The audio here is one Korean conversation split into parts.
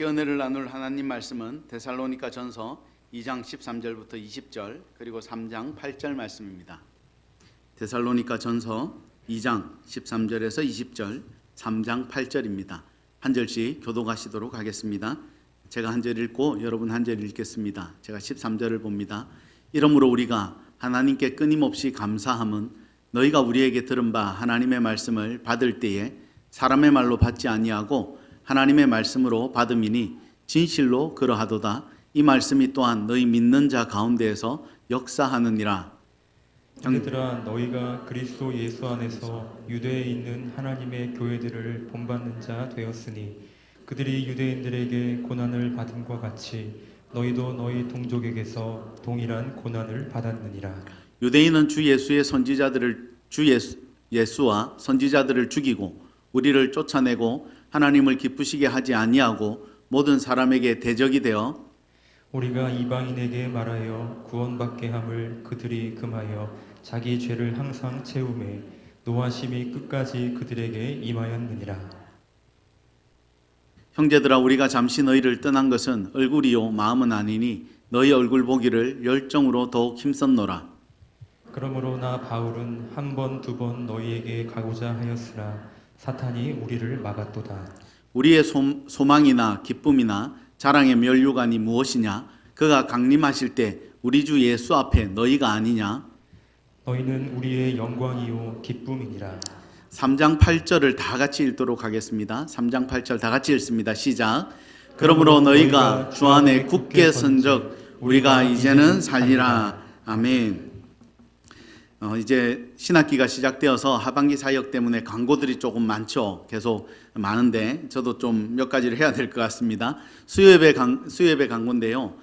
은혜를 나눌 하나님 말씀은 데살로니가 전서 2장 13절부터 20절 그리고 3장 8절 말씀입니다. 데살로니가 전서 2장 13절에서 20절 3장 8절입니다. 한 절씩 교독하시도록 하겠습니다. 제가 한 절 읽고 여러분 한 절 읽겠습니다. 제가 13절을 봅니다. 이러므로 우리가 하나님께 끊임없이 감사함은 너희가 우리에게 들은 바 하나님의 말씀을 받을 때에 사람의 말로 받지 아니하고 하나님의 말씀으로 받음이니 진실로 그러하도다. 이 말씀이 또한 너희 믿는 자 가운데에서 역사하느니라. 형제들아, 너희가 그리스도 예수 안에서 유대에 있는 하나님의 교회들을 본받는 자 되었으니 그들이 유대인들에게 고난을 받음과 같이 너희도 너희 동족에게서 동일한 고난을 받았느니라. 유대인은 주 예수와 선지자들을 죽이고 우리를 쫓아내고 하나님을 기쁘시게 하지 아니하고 모든 사람에게 대적이 되어 우리가 이방인에게 말하여 구원받게 함을 그들이 금하여 자기 죄를 항상 채우매 노하심이 끝까지 그들에게 임하였느니라. 형제들아, 우리가 잠시 너희를 떠난 것은 얼굴이요 마음은 아니니 너희 얼굴 보기를 열정으로 더욱 힘썼노라. 그러므로 나 바울은 한 번 두 번 너희에게 가고자 하였으나 사탄이 우리를 막았도다. 우리의 소망이나 기쁨이나 자랑의 면류관이 무엇이냐? 그가 강림하실 때 우리 주 예수 앞에 너희가 아니냐? 너희는 우리의 영광이요 기쁨이니라. 3장 8절을 다 같이 읽도록 하겠습니다. 3장 8절 다 같이 읽습니다. 시작. 그러므로 너희가 주 안에 굳게 선적 우리가 이제는 살리라. 아멘. 이제 신학기가 시작되어서 하반기 사역 때문에 광고들이 조금 많죠. 계속 많은데 저도 좀 몇 가지를 해야 될 것 같습니다. 수요예배 광고인데요.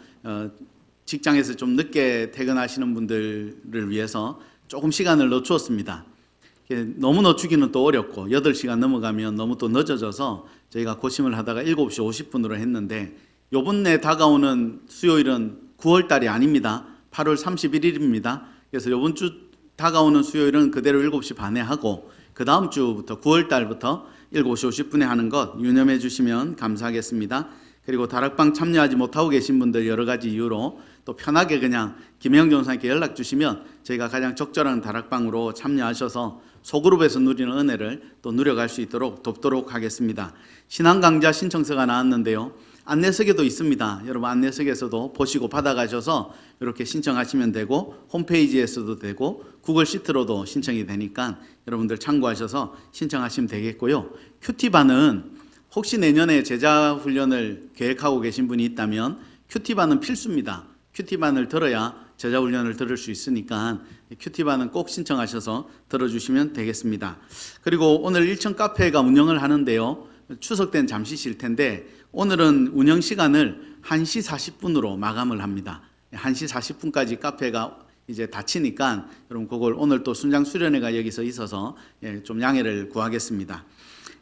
직장에서 좀 늦게 퇴근하시는 분들을 위해서 조금 시간을 늦추었습니다. 너무 늦추기는 또 어렵고 8시간 넘어가면 너무 또 늦어져서 저희가 고심을 하다가 7시 50분으로 했는데 요번에 다가오는 수요일은 9월 달이 아닙니다. 8월 31일입니다. 그래서 요번 주 다가오는 수요일은 그대로 7시 반에 하고 그 다음 주부터 9월 달부터 7시 50분에 하는 것 유념해 주시면 감사하겠습니다. 그리고 다락방 참여하지 못하고 계신 분들 여러 가지 이유로 또 편하게 그냥 김영 전사님께 연락 주시면 저희가 가장 적절한 다락방으로 참여하셔서 소그룹에서 누리는 은혜를 또 누려갈 수 있도록 돕도록 하겠습니다. 신앙 강좌 신청서가 나왔는데요. 안내석에도 있습니다. 여러분 안내석에서도 보시고 받아가셔서 이렇게 신청하시면 되고 홈페이지에서도 되고 구글 시트로도 신청이 되니까 여러분들 참고하셔서 신청하시면 되겠고요. 큐티반은 혹시 내년에 제자 훈련을 계획하고 계신 분이 있다면 큐티반은 필수입니다. 큐티반을 들어야 제자 훈련을 들을 수 있으니까 큐티반은 꼭 신청하셔서 들어주시면 되겠습니다. 그리고 오늘 1층 카페가 운영을 하는데요. 추석 때는 잠시 쉴 텐데 오늘은 운영 시간을 1시 40분으로 마감을 합니다. 1시 40분까지 카페가 이제 닫히니까 여러분 그걸 오늘 또 순장 수련회가 여기서 있어서 좀 양해를 구하겠습니다.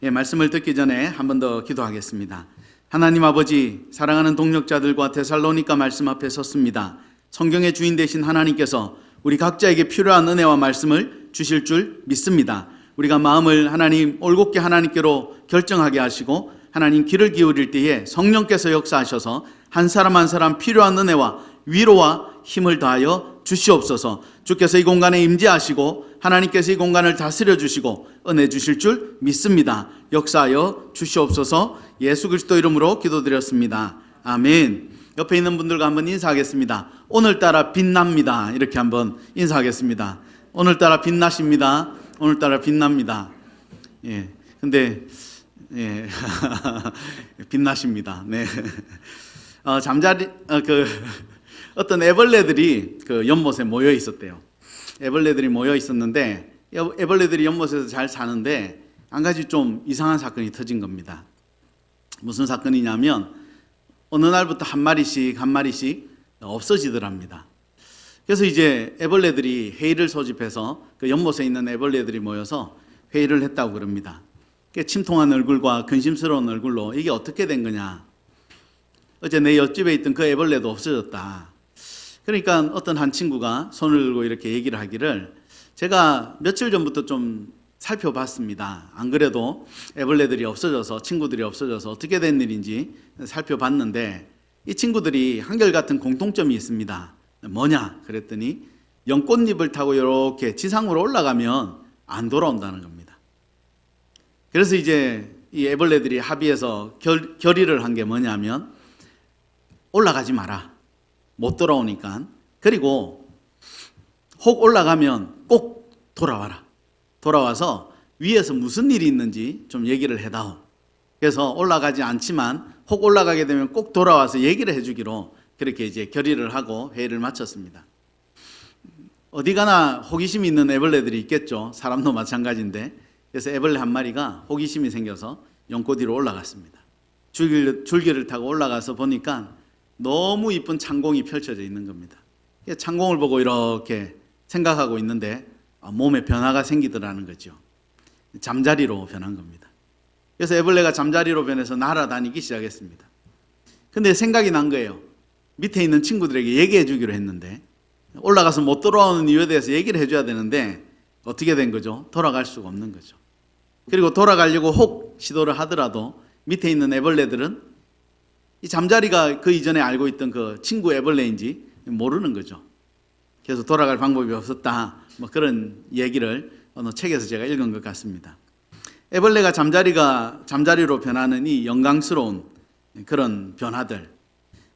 말씀을 듣기 전에 한 번 더 기도하겠습니다. 하나님 아버지, 사랑하는 동역자들과 데살로니가 말씀 앞에 섰습니다. 성경의 주인 되신 하나님께서 우리 각자에게 필요한 은혜와 말씀을 주실 줄 믿습니다. 우리가 마음을 하나님 올곧게 하나님께로 결정하게 하시고 하나님 귀를 기울일 때에 성령께서 역사하셔서 한 사람 한 사람 필요한 은혜와 위로와 힘을 다하여 주시옵소서. 주께서 이 공간에 임재하시고 하나님께서 이 공간을 다스려 주시고 은혜 주실 줄 믿습니다. 역사하여 주시옵소서. 예수 그리스도 이름으로 기도드렸습니다. 아멘. 옆에 있는 분들과 한번 인사하겠습니다. 오늘따라 빛납니다. 이렇게 한번 인사하겠습니다. 오늘따라 빛나십니다. 오늘따라 빛납니다. 근데 빛나십니다. 네. 어떤 애벌레들이 그 연못에 모여 있었대요. 애벌레들이 모여 있었는데 애벌레들이 연못에서 잘 사는데 한 가지 좀 이상한 사건이 터진 겁니다. 무슨 사건이냐면 어느 날부터 한 마리씩 없어지더랍니다. 그래서 이제 애벌레들이 회의를 소집해서 그 연못에 있는 애벌레들이 모여서 회의를 했다고 그럽니다. 침통한 얼굴과 근심스러운 얼굴로 이게 어떻게 된 거냐. 어제 내 옆집에 있던 그 애벌레도 없어졌다. 그러니까 어떤 한 친구가 손을 들고 이렇게 얘기를 하기를 제가 며칠 전부터 좀 살펴봤습니다. 안 그래도 애벌레들이 없어져서, 친구들이 없어져서 어떻게 된 일인지 살펴봤는데 이 친구들이 한결같은 공통점이 있습니다. 뭐냐 그랬더니 연꽃잎을 타고 이렇게 지상으로 올라가면 안 돌아온다는 겁니다. 그래서 이제 이 애벌레들이 합의해서 결의를 한 게 뭐냐면 올라가지 마라. 못 돌아오니까. 그리고 혹 올라가면 꼭 돌아와라. 돌아와서 위에서 무슨 일이 있는지 좀 얘기를 해다오. 그래서 올라가지 않지만 혹 올라가게 되면 꼭 돌아와서 얘기를 해주기로 그렇게 이제 결의를 하고 회의를 마쳤습니다. 어디 가나 호기심이 있는 애벌레들이 있겠죠. 사람도 마찬가지인데. 그래서 애벌레 한 마리가 호기심이 생겨서 연꽃 위로 올라갔습니다. 줄기를 타고 올라가서 보니까 너무 이쁜 창공이 펼쳐져 있는 겁니다. 창공을 보고 이렇게 생각하고 있는데 몸에 변화가 생기더라는 거죠. 잠자리로 변한 겁니다. 그래서 애벌레가 잠자리로 변해서 날아다니기 시작했습니다. 근데 생각이 난 거예요. 밑에 있는 친구들에게 얘기해 주기로 했는데 올라가서 못 돌아오는 이유에 대해서 얘기를 해줘야 되는데 어떻게 된 거죠? 돌아갈 수가 없는 거죠. 그리고 돌아가려고 혹 시도를 하더라도 밑에 있는 애벌레들은 이 잠자리가 그 이전에 알고 있던 그 친구 애벌레인지 모르는 거죠. 그래서 돌아갈 방법이 없었다. 뭐 그런 얘기를 어느 책에서 제가 읽은 것 같습니다. 애벌레가 잠자리로 변하는 이 영광스러운 그런 변화들.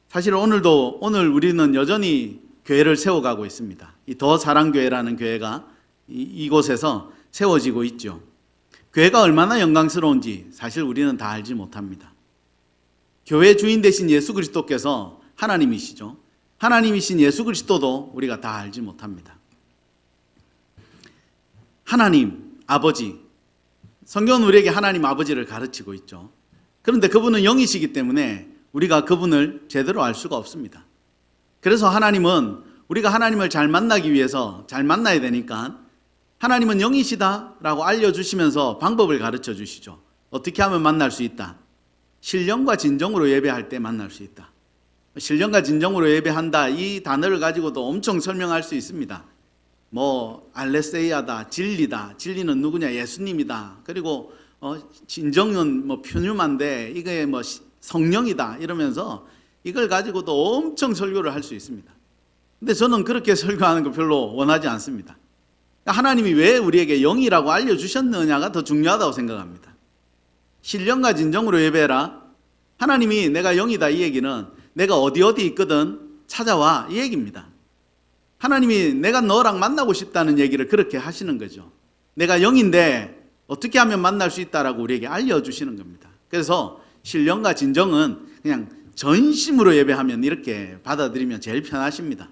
사실 오늘 우리는 여전히 교회를 세워가고 있습니다. 이 더 사랑교회라는 교회가 이곳에서 세워지고 있죠. 교회가 얼마나 영광스러운지 사실 우리는 다 알지 못합니다. 교회 주인 되신 예수 그리스도께서 하나님이시죠. 하나님이신 예수 그리스도도 우리가 다 알지 못합니다. 하나님 아버지, 성경은 우리에게 하나님 아버지를 가르치고 있죠. 그런데 그분은 영이시기 때문에 우리가 그분을 제대로 알 수가 없습니다. 그래서 하나님은 우리가 하나님을 잘 만나기 위해서 잘 만나야 되니까 하나님은 영이시다라고 알려주시면서 방법을 가르쳐 주시죠. 어떻게 하면 만날 수 있다. 신령과 진정으로 예배할 때 만날 수 있다. 신령과 진정으로 예배한다 이 단어를 가지고도 엄청 설명할 수 있습니다. 뭐 알레세이아다, 진리다. 진리는 누구냐? 예수님이다. 그리고 진정은 뭐 퓨뉴마인데 이게 뭐 성령이다 이러면서 이걸 가지고도 엄청 설교를 할 수 있습니다. 근데 저는 그렇게 설교하는 거 별로 원하지 않습니다. 하나님이 왜 우리에게 영이라고 알려주셨느냐가 더 중요하다고 생각합니다. 신령과 진정으로 예배해라. 하나님이 내가 영이다 이 얘기는 내가 어디 있거든 찾아와 이 얘기입니다. 하나님이 내가 너랑 만나고 싶다는 얘기를 그렇게 하시는 거죠. 내가 영인데 어떻게 하면 만날 수 있다라고 우리에게 알려주시는 겁니다. 그래서 신령과 진정은 그냥 전심으로 예배하면 이렇게 받아들이면 제일 편하십니다.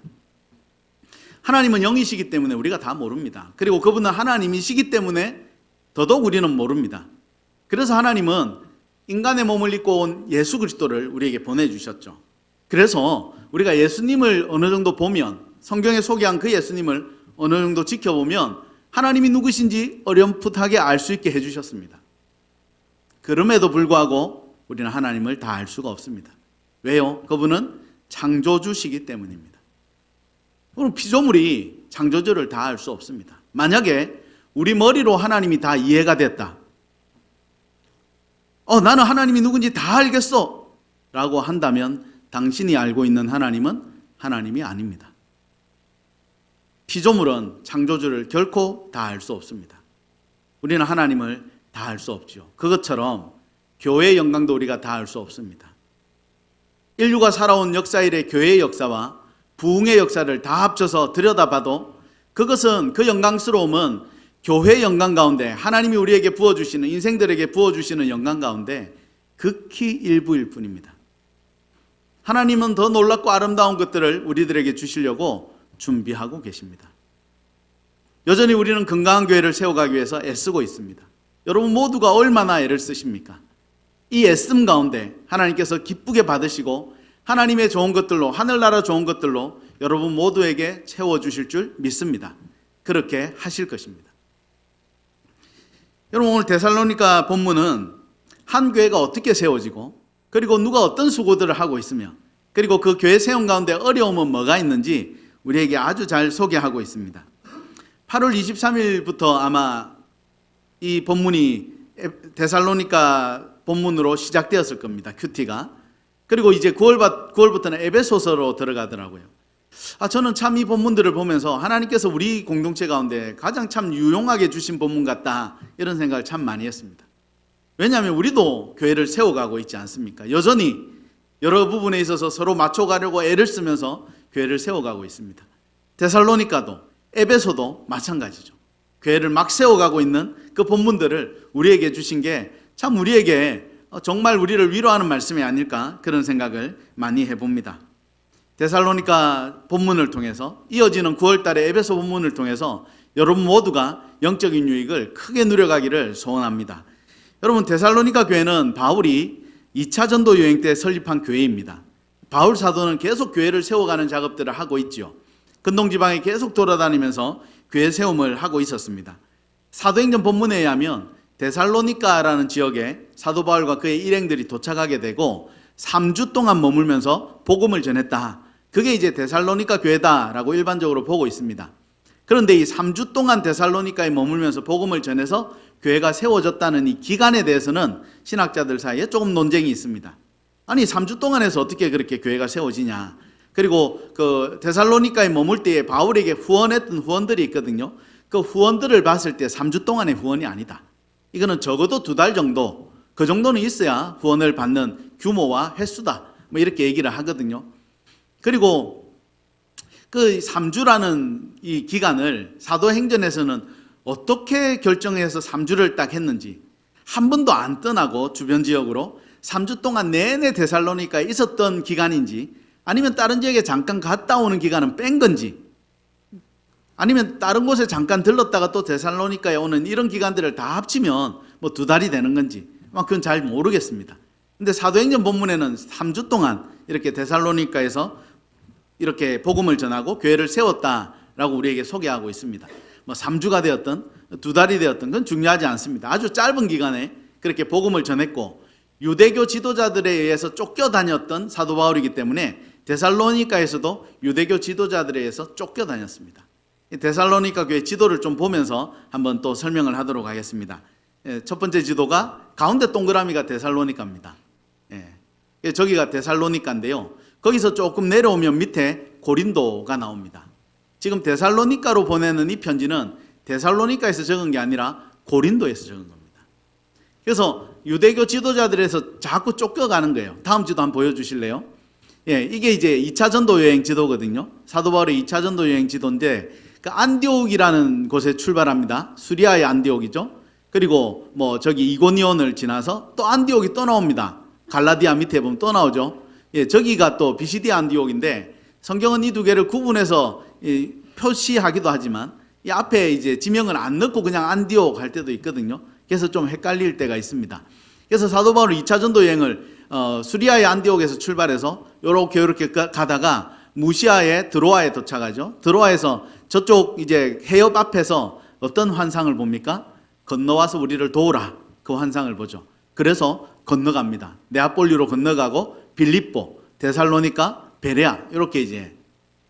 하나님은 영이시기 때문에 우리가 다 모릅니다. 그리고 그분은 하나님이시기 때문에 더더욱 우리는 모릅니다. 그래서 하나님은 인간의 몸을 입고 온 예수 그리스도를 우리에게 보내주셨죠. 그래서 우리가 예수님을 어느 정도 보면 성경에 소개한 그 예수님을 어느 정도 지켜보면 하나님이 누구신지 어렴풋하게 알 수 있게 해주셨습니다. 그럼에도 불구하고 우리는 하나님을 다 알 수가 없습니다. 왜요? 그분은 창조주시기 때문입니다. 그럼 피조물이 창조주를 다 알 수 없습니다. 만약에 우리 머리로 하나님이 다 이해가 됐다. 나는 하나님이 누군지 다 알겠어 라고 한다면 당신이 알고 있는 하나님은 하나님이 아닙니다. 피조물은 창조주를 결코 다 알 수 없습니다. 우리는 하나님을 다 알 수 없죠. 그것처럼 교회의 영광도 우리가 다 알 수 없습니다. 인류가 살아온 역사 이래 교회의 역사와 부흥의 역사를 다 합쳐서 들여다봐도 그것은 그 영광스러움은 교회의 영광 가운데 하나님이 우리에게 부어주시는 인생들에게 부어주시는 영광 가운데 극히 일부일 뿐입니다. 하나님은 더 놀랍고 아름다운 것들을 우리들에게 주시려고 준비하고 계십니다. 여전히 우리는 건강한 교회를 세워가기 위해서 애쓰고 있습니다. 여러분 모두가 얼마나 애를 쓰십니까? 이 애씀 가운데 하나님께서 기쁘게 받으시고 하나님의 좋은 것들로 하늘나라 좋은 것들로 여러분 모두에게 채워주실 줄 믿습니다. 그렇게 하실 것입니다. 여러분 오늘 데살로니가 본문은 한 교회가 어떻게 세워지고 그리고 누가 어떤 수고들을 하고 있으며 그리고 그 교회 세움 가운데 어려움은 뭐가 있는지 우리에게 아주 잘 소개하고 있습니다. 8월 23일부터 아마 이 본문이 데살로니가 본문으로 시작되었을 겁니다. 큐티가. 그리고 이제 9월부터는 에베소서로 들어가더라고요. 저는 참 이 본문들을 보면서 하나님께서 우리 공동체 가운데 가장 참 유용하게 주신 본문 같다, 이런 생각을 참 많이 했습니다. 왜냐하면 우리도 교회를 세워가고 있지 않습니까? 여전히 여러 부분에 있어서 서로 맞춰가려고 애를 쓰면서 교회를 세워가고 있습니다. 데살로니가도 에베소도 마찬가지죠. 교회를 막 세워가고 있는 그 본문들을 우리에게 주신 게 참 우리에게 정말 우리를 위로하는 말씀이 아닐까, 그런 생각을 많이 해봅니다. 데살로니가 본문을 통해서 이어지는 9월달의 에베소 본문을 통해서 여러분 모두가 영적인 유익을 크게 누려가기를 소원합니다. 여러분, 데살로니가 교회는 바울이 2차 전도 여행 때 설립한 교회입니다. 바울 사도는 계속 교회를 세워가는 작업들을 하고 있죠. 근동지방에 계속 돌아다니면서 교회 세움을 하고 있었습니다. 사도행전 본문에 의하면 데살로니가라는 지역에 사도 바울과 그의 일행들이 도착하게 되고 3주 동안 머물면서 복음을 전했다. 그게 이제 데살로니가 교회다라고 일반적으로 보고 있습니다. 그런데 이 3주 동안 데살로니가에 머물면서 복음을 전해서 교회가 세워졌다는 이 기간에 대해서는 신학자들 사이에 조금 논쟁이 있습니다. 아니, 3주 동안 해서 어떻게 그렇게 교회가 세워지냐. 그리고 그 데살로니가에 머물 때에 바울에게 후원했던 후원들이 있거든요. 그 후원들을 봤을 때 3주 동안의 후원이 아니다. 이거는 적어도 2달 정도, 그 정도는 있어야 후원을 받는 규모와 횟수다, 뭐 이렇게 얘기를 하거든요. 그리고 그 3주라는 이 기간을 사도행전에서는 어떻게 결정해서 3주를 딱 했는지, 한 번도 안 떠나고 주변 지역으로 3주 동안 내내 데살로니가에 있었던 기간인지, 아니면 다른 지역에 잠깐 갔다 오는 기간은 뺀 건지, 아니면 다른 곳에 잠깐 들렀다가 또 데살로니가에 오는 이런 기간들을 다 합치면 뭐 2달이 되는 건지, 그건 잘 모르겠습니다. 근데 사도행전 본문에는 3주 동안 이렇게 데살로니가에서 이렇게 복음을 전하고 교회를 세웠다라고 우리에게 소개하고 있습니다. 뭐 3주가 되었든 2달이 되었든 그건 중요하지 않습니다. 아주 짧은 기간에 그렇게 복음을 전했고, 유대교 지도자들에 의해서 쫓겨다녔던 사도 바울이기 때문에 데살로니가에서도 유대교 지도자들에 의해서 쫓겨다녔습니다. 데살로니가 교회 지도를 좀 보면서 한번 또 설명을 하도록 하겠습니다. 첫 번째 지도가 가운데 동그라미가 데살로니가입니다. 저기가 데살로니가인데요. 거기서 조금 내려오면 밑에 고린도가 나옵니다. 지금 데살로니가로 보내는 이 편지는 데살로니가에서 적은 게 아니라 고린도에서 적은 겁니다. 그래서 유대교 지도자들에서 자꾸 쫓겨가는 거예요. 다음 지도 한번 보여주실래요? 이게 이제 2차 전도 여행 지도거든요. 사도 바울의 2차 전도 여행 지도인데, 그 안디옥이라는 곳에 출발합니다. 수리아의 안디옥이죠. 그리고 뭐 저기 이고니온을 지나서 또 안디옥이 또 나옵니다. 갈라디아 밑에 보면 또 나오죠. 저기가 또 비시디아 안디옥인데, 성경은 이 두 개를 구분해서 표시하기도 하지만 이 앞에 이제 지명을 안 넣고 그냥 안디옥 할 때도 있거든요. 그래서 좀 헷갈릴 때가 있습니다. 그래서 사도 바울은 2차 전도 여행을 수리아의 안디옥에서 출발해서 이렇게 가다가 무시아의 드로아에 도착하죠. 드로아에서 저쪽 이제 해협 앞에서 어떤 환상을 봅니까? 건너와서 우리를 도우라, 그 환상을 보죠. 그래서 건너갑니다. 네아폴리로 건너가고 빌립보, 데살로니가, 베레아 이렇게 이제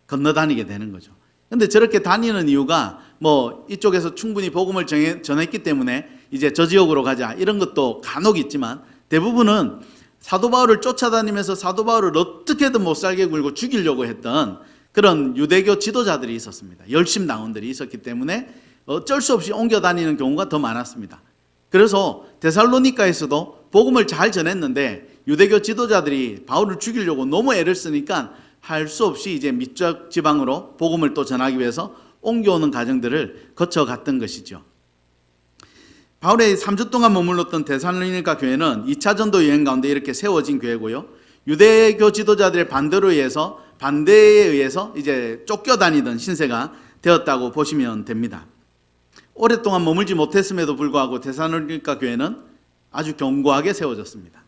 건너다니게 되는 거죠. 근데 저렇게 다니는 이유가 뭐 이쪽에서 충분히 복음을 전했기 때문에 이제 저 지역으로 가자, 이런 것도 간혹 있지만, 대부분은 사도 바울을 쫓아다니면서 사도 바울을 어떻게든 못 살게 굴고 죽이려고 했던 그런 유대교 지도자들이 있었습니다. 열심당원들이 있었기 때문에 어쩔 수 없이 옮겨 다니는 경우가 더 많았습니다. 그래서 데살로니가에서도 복음을 잘 전했는데 유대교 지도자들이 바울을 죽이려고 너무 애를 쓰니까 할 수 없이 이제 밑적 지방으로 복음을 또 전하기 위해서 옮겨오는 과정들을 거쳐갔던 것이죠. 바울의 3주 동안 머물렀던 데살로니가 교회는 2차 전도 여행 가운데 이렇게 세워진 교회고요. 유대교 지도자들의 반대에 의해서 이제 쫓겨다니던 신세가 되었다고 보시면 됩니다. 오랫동안 머물지 못했음에도 불구하고 데살로니가 교회는 아주 견고하게 세워졌습니다.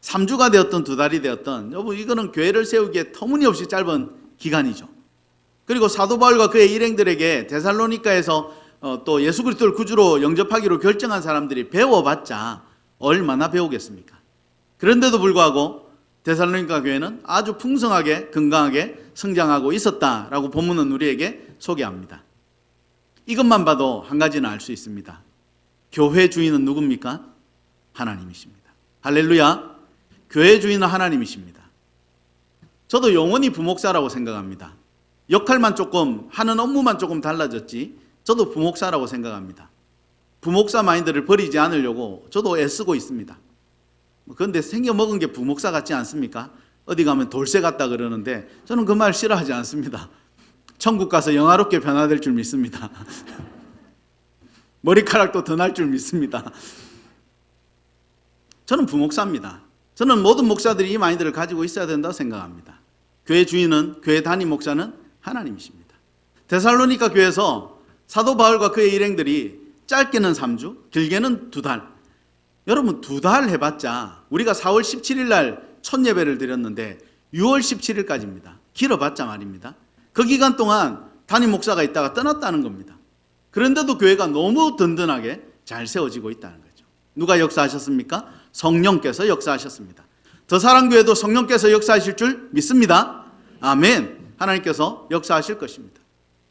3주가 되었던 2달이 되었던, 여러분 이거는 교회를 세우기에 터무니없이 짧은 기간이죠. 그리고 사도 바울과 그의 일행들에게 데살로니가에서 또 예수 그리스도를 구주로 영접하기로 결정한 사람들이 배워봤자 얼마나 배우겠습니까? 그런데도 불구하고 데살로니가 교회는 아주 풍성하게 건강하게 성장하고 있었다라고 본문은 우리에게 소개합니다. 이것만 봐도 한 가지는 알 수 있습니다. 교회 주인은 누굽니까? 하나님이십니다. 할렐루야. 교회 주인은 하나님이십니다. 저도 영원히 부목사라고 생각합니다. 역할만 조금, 하는 업무만 조금 달라졌지 저도 부목사라고 생각합니다. 부목사 마인드를 버리지 않으려고 저도 애쓰고 있습니다. 그런데 생겨먹은 게 부목사 같지 않습니까? 어디 가면 돌쇠 같다 그러는데 저는 그 말 싫어하지 않습니다. 천국 가서 영화롭게 변화될 줄 믿습니다. 머리카락도 더 날 줄 믿습니다. 저는 부목사입니다. 저는 모든 목사들이 이 마인드를 가지고 있어야 된다고 생각합니다. 교회 주인은, 교회 담임 목사는 하나님이십니다. 데살로니가 교회에서 사도 바울과 그의 일행들이 짧게는 3주, 길게는 2달. 여러분 2달 해봤자 우리가 4월 17일 날 첫 예배를 드렸는데 6월 17일까지입니다. 길어봤자 말입니다. 그 기간 동안 담임 목사가 있다가 떠났다는 겁니다. 그런데도 교회가 너무 든든하게 잘 세워지고 있다는 거죠. 누가 역사하셨습니까? 성령께서 역사하셨습니다. 더 사랑교회도 성령께서 역사하실 줄 믿습니다. 아멘. 하나님께서 역사하실 것입니다.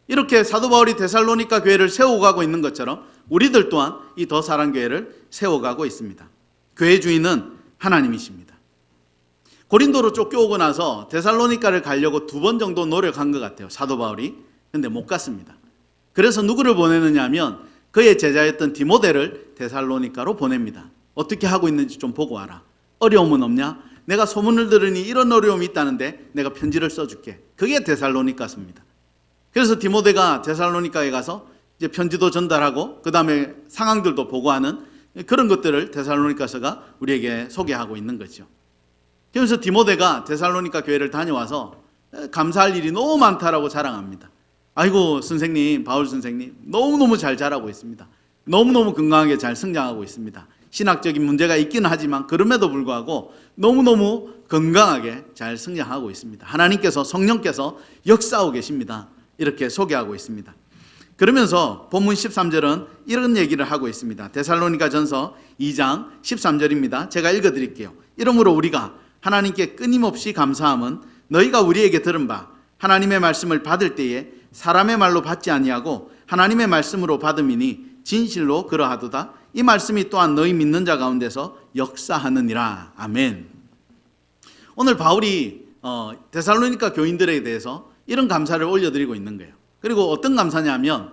이렇게 사도 바울이 데살로니가 교회를 세워가고 있는 것처럼 우리들 또한 이 더 사랑교회를 세워가고 있습니다. 교회 주인은 하나님이십니다. 고린도로 쫓겨오고 나서 데살로니가를 가려고 2번 정도 노력한 것 같아요. 사도 바울이. 근데 못 갔습니다. 그래서 누구를 보내느냐 하면 그의 제자였던 디모데를 데살로니가로 보냅니다. 어떻게 하고 있는지 좀 보고 와라. 어려움은 없냐? 내가 소문을 들으니 이런 어려움이 있다는데 내가 편지를 써줄게. 그게 데살로니가서입니다. 그래서 디모데가 데살로니가에 가서 이제 편지도 전달하고 그 다음에 상황들도 보고하는 그런 것들을 데살로니가서가 우리에게 소개하고 있는 거죠. 그래서 디모데가 데살로니가 교회를 다녀와서 감사할 일이 너무 많다라고 자랑합니다. 아이고 선생님, 바울 선생님 너무너무 잘 자라고 있습니다. 너무너무 건강하게 잘 성장하고 있습니다. 신학적인 문제가 있기는 하지만 그럼에도 불구하고 너무너무 건강하게 잘 성장하고 있습니다. 하나님께서, 성령께서 역사하고 계십니다. 이렇게 소개하고 있습니다. 그러면서 본문 13절은 이런 얘기를 하고 있습니다. 데살로니가 전서 2장 13절입니다. 제가 읽어드릴게요. 이러므로 우리가 하나님께 끊임없이 감사함은 너희가 우리에게 들은 바 하나님의 말씀을 받을 때에 사람의 말로 받지 아니하고 하나님의 말씀으로 받음이니 진실로 그러하도다. 이 말씀이 또한 너희 믿는 자 가운데서 역사하느니라. 아멘. 오늘 바울이 데살로니가 교인들에 대해서 이런 감사를 올려드리고 있는 거예요. 그리고 어떤 감사냐면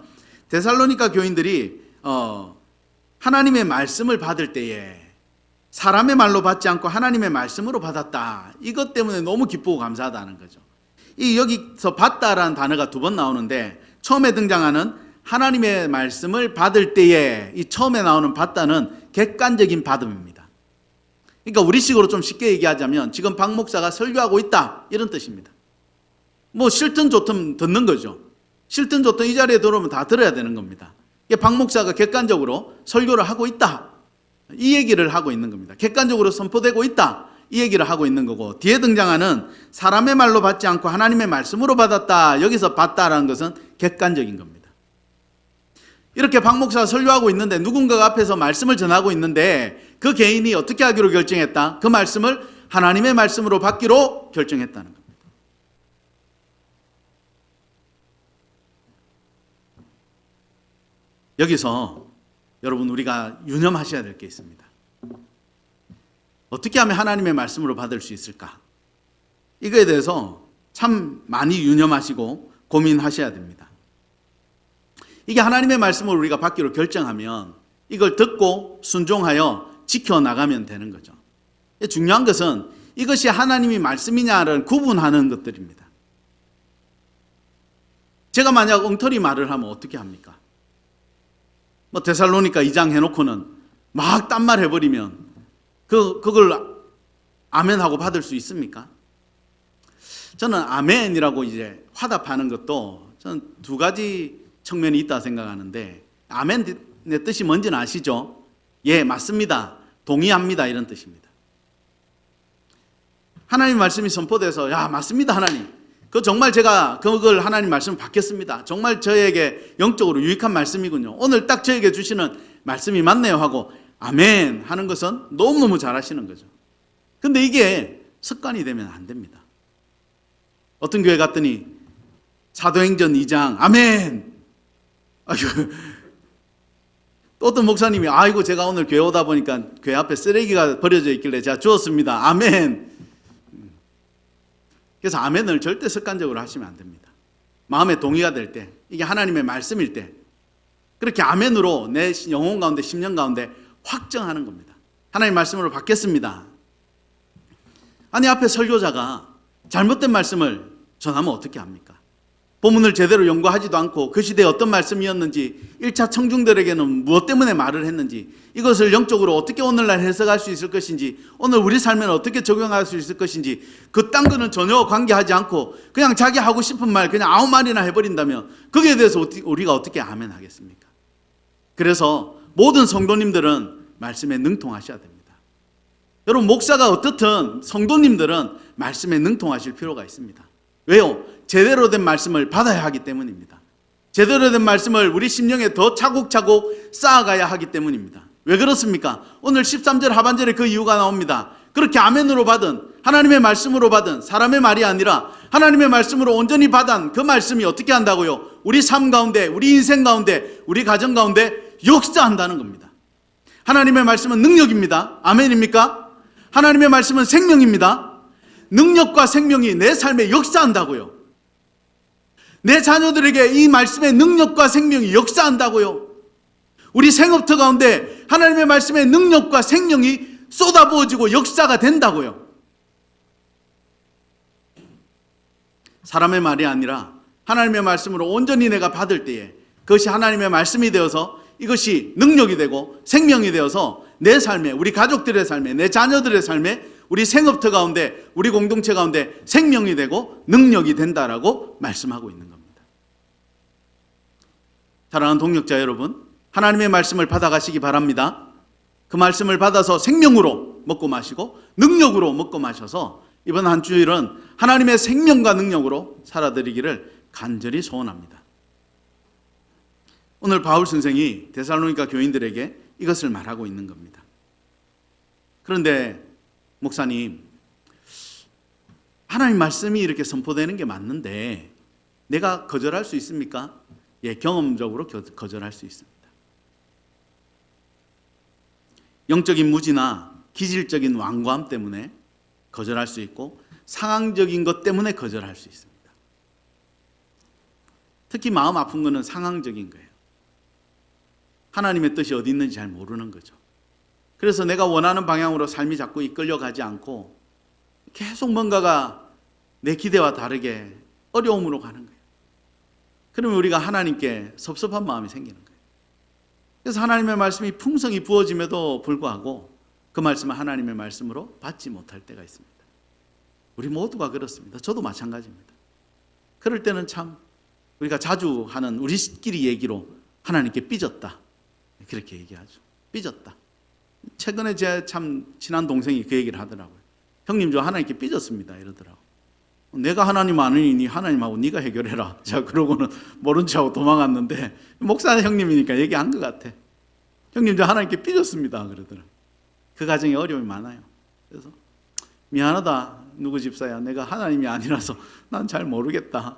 데살로니가 교인들이 하나님의 말씀을 받을 때에 사람의 말로 받지 않고 하나님의 말씀으로 받았다. 이것 때문에 너무 기쁘고 감사하다는 거죠. 이 여기서 받다라는 단어가 2번 나오는데 처음에 등장하는 하나님의 말씀을 받을 때에 이 처음에 나오는 받다는 객관적인 받음입니다. 그러니까 우리식으로 좀 쉽게 얘기하자면 지금 박 목사가 설교하고 있다 이런 뜻입니다. 뭐 싫든 좋든 듣는 거죠. 싫든 좋든 이 자리에 들어오면 다 들어야 되는 겁니다. 박 목사가 객관적으로 설교를 하고 있다. 이 얘기를 하고 있는 겁니다. 객관적으로 선포되고 있다. 이 얘기를 하고 있는 거고 뒤에 등장하는 사람의 말로 받지 않고 하나님의 말씀으로 받았다. 여기서 받다라는 것은 객관적인 겁니다. 이렇게 박 목사가 설교하고 있는데 누군가가 앞에서 말씀을 전하고 있는데 그 개인이 어떻게 하기로 결정했다? 그 말씀을 하나님의 말씀으로 받기로 결정했다는 겁니다. 여기서 여러분 우리가 유념하셔야 될 게 있습니다. 어떻게 하면 하나님의 말씀으로 받을 수 있을까? 이거에 대해서 참 많이 유념하시고 고민하셔야 됩니다. 이게 하나님의 말씀을 우리가 받기로 결정하면 이걸 듣고 순종하여 지켜나가면 되는 거죠. 중요한 것은 이것이 하나님의 말씀이냐를 구분하는 것들입니다. 제가 만약 엉터리 말을 하면 어떻게 합니까? 뭐 데살로니가 2장 해놓고는 막 딴말 해버리면 그걸 아멘하고 받을 수 있습니까? 저는 아멘이라고 이제 화답하는 것도 저는 2가지 측면이 있다 생각하는데 아멘의 뜻이 뭔지는 아시죠? 예, 맞습니다. 동의합니다. 이런 뜻입니다. 하나님 말씀이 선포돼서 야, 맞습니다. 하나님. 그 정말 제가 그걸 하나님 말씀을 받겠습니다. 정말 저에게 영적으로 유익한 말씀이군요. 오늘 딱 저에게 주시는 말씀이 맞네요 하고 아멘 하는 것은 너무너무 잘하시는 거죠. 근데 이게 습관이 되면 안 됩니다. 어떤 교회 갔더니 사도행전 2장 아멘. 또 어떤 목사님이 아이고 제가 오늘 교회 오다 보니까 교회 앞에 쓰레기가 버려져 있길래 제가 주웠습니다. 아멘. 그래서 아멘을 절대 습관적으로 하시면 안 됩니다. 마음에 동의가 될 때, 이게 하나님의 말씀일 때 그렇게 아멘으로 내 영혼 가운데 심령 가운데 확정하는 겁니다. 하나님 말씀으로 받겠습니다. 아니 앞에 설교자가 잘못된 말씀을 전하면 어떻게 합니까? 본문을 제대로 연구하지도 않고 그 시대에 어떤 말씀이었는지 1차 청중들에게는 무엇 때문에 말을 했는지 이것을 영적으로 어떻게 오늘날 해석할 수 있을 것인지 오늘 우리 삶에는 어떻게 적용할 수 있을 것인지 그딴 거는 전혀 관계하지 않고 그냥 자기 하고 싶은 말 그냥 아무 말이나 해버린다면 거기에 대해서 우리가 어떻게 아멘 하겠습니까? 그래서 모든 성도님들은 말씀에 능통하셔야 됩니다. 여러분 목사가 어떻든 성도님들은 말씀에 능통하실 필요가 있습니다. 왜요? 제대로 된 말씀을 받아야 하기 때문입니다. 제대로 된 말씀을 우리 심령에 더 차곡차곡 쌓아가야 하기 때문입니다. 왜 그렇습니까? 오늘 13절 하반절에 그 이유가 나옵니다. 그렇게 아멘으로 받은 하나님의 말씀으로 받은 사람의 말이 아니라 하나님의 말씀으로 온전히 받은 그 말씀이 어떻게 한다고요? 우리 삶 가운데, 우리 인생 가운데, 우리 가정 가운데 역사한다는 겁니다. 하나님의 말씀은 능력입니다. 아멘입니까? 하나님의 말씀은 생명입니다. 능력과 생명이 내 삶에 역사한다고요. 내 자녀들에게 이 말씀의 능력과 생명이 역사한다고요. 우리 생업터 가운데 하나님의 말씀의 능력과 생명이 쏟아부어지고 역사가 된다고요. 사람의 말이 아니라 하나님의 말씀으로 온전히 내가 받을 때에 그것이 하나님의 말씀이 되어서 이것이 능력이 되고 생명이 되어서 내 삶에, 우리 가족들의 삶에, 내 자녀들의 삶에, 우리 생업터 가운데, 우리 공동체 가운데 생명이 되고 능력이 된다라고 말씀하고 있는 겁니다. 사랑하는 동역자 여러분, 하나님의 말씀을 받아가시기 바랍니다. 그 말씀을 받아서 생명으로 먹고 마시고 능력으로 먹고 마셔서 이번 한 주일은 하나님의 생명과 능력으로 살아드리기를 간절히 소원합니다. 오늘 바울 선생이 데살로니가 교인들에게 이것을 말하고 있는 겁니다. 그런데 목사님, 하나님 말씀이 이렇게 선포되는 게 맞는데 내가 거절할 수 있습니까? 예, 경험적으로 거절할 수 있습니다. 영적인 무지나 기질적인 완고함 때문에 거절할 수 있고 상황적인 것 때문에 거절할 수 있습니다. 특히 마음 아픈 거는 상황적인 거예요. 하나님의 뜻이 어디 있는지 잘 모르는 거죠. 그래서 내가 원하는 방향으로 삶이 자꾸 이끌려가지 않고 계속 뭔가가 내 기대와 다르게 어려움으로 가는 거예요. 그러면 우리가 하나님께 섭섭한 마음이 생기는 거예요. 그래서 하나님의 말씀이 풍성히 부어짐에도 불구하고 그 말씀을 하나님의 말씀으로 받지 못할 때가 있습니다. 우리 모두가 그렇습니다. 저도 마찬가지입니다. 그럴 때는 참 우리가 자주 하는 우리끼리 얘기로 하나님께 삐졌다 그렇게 얘기하죠. 삐졌다. 최근에 제 참 친한 동생이 그 얘기를 하더라고요. 형님 저 하나님께 삐졌습니다 이러더라고요. 내가 하나님 아니니 하나님하고 네가 해결해라. 자 그러고는 모른 척하고 도망갔는데 목사 형님이니까 얘기한 것 같아. 형님 저 하나님께 삐졌습니다 그러더라고요. 그 가정에 어려움이 많아요. 그래서 미안하다 누구 집사야 내가 하나님이 아니라서 난 잘 모르겠다.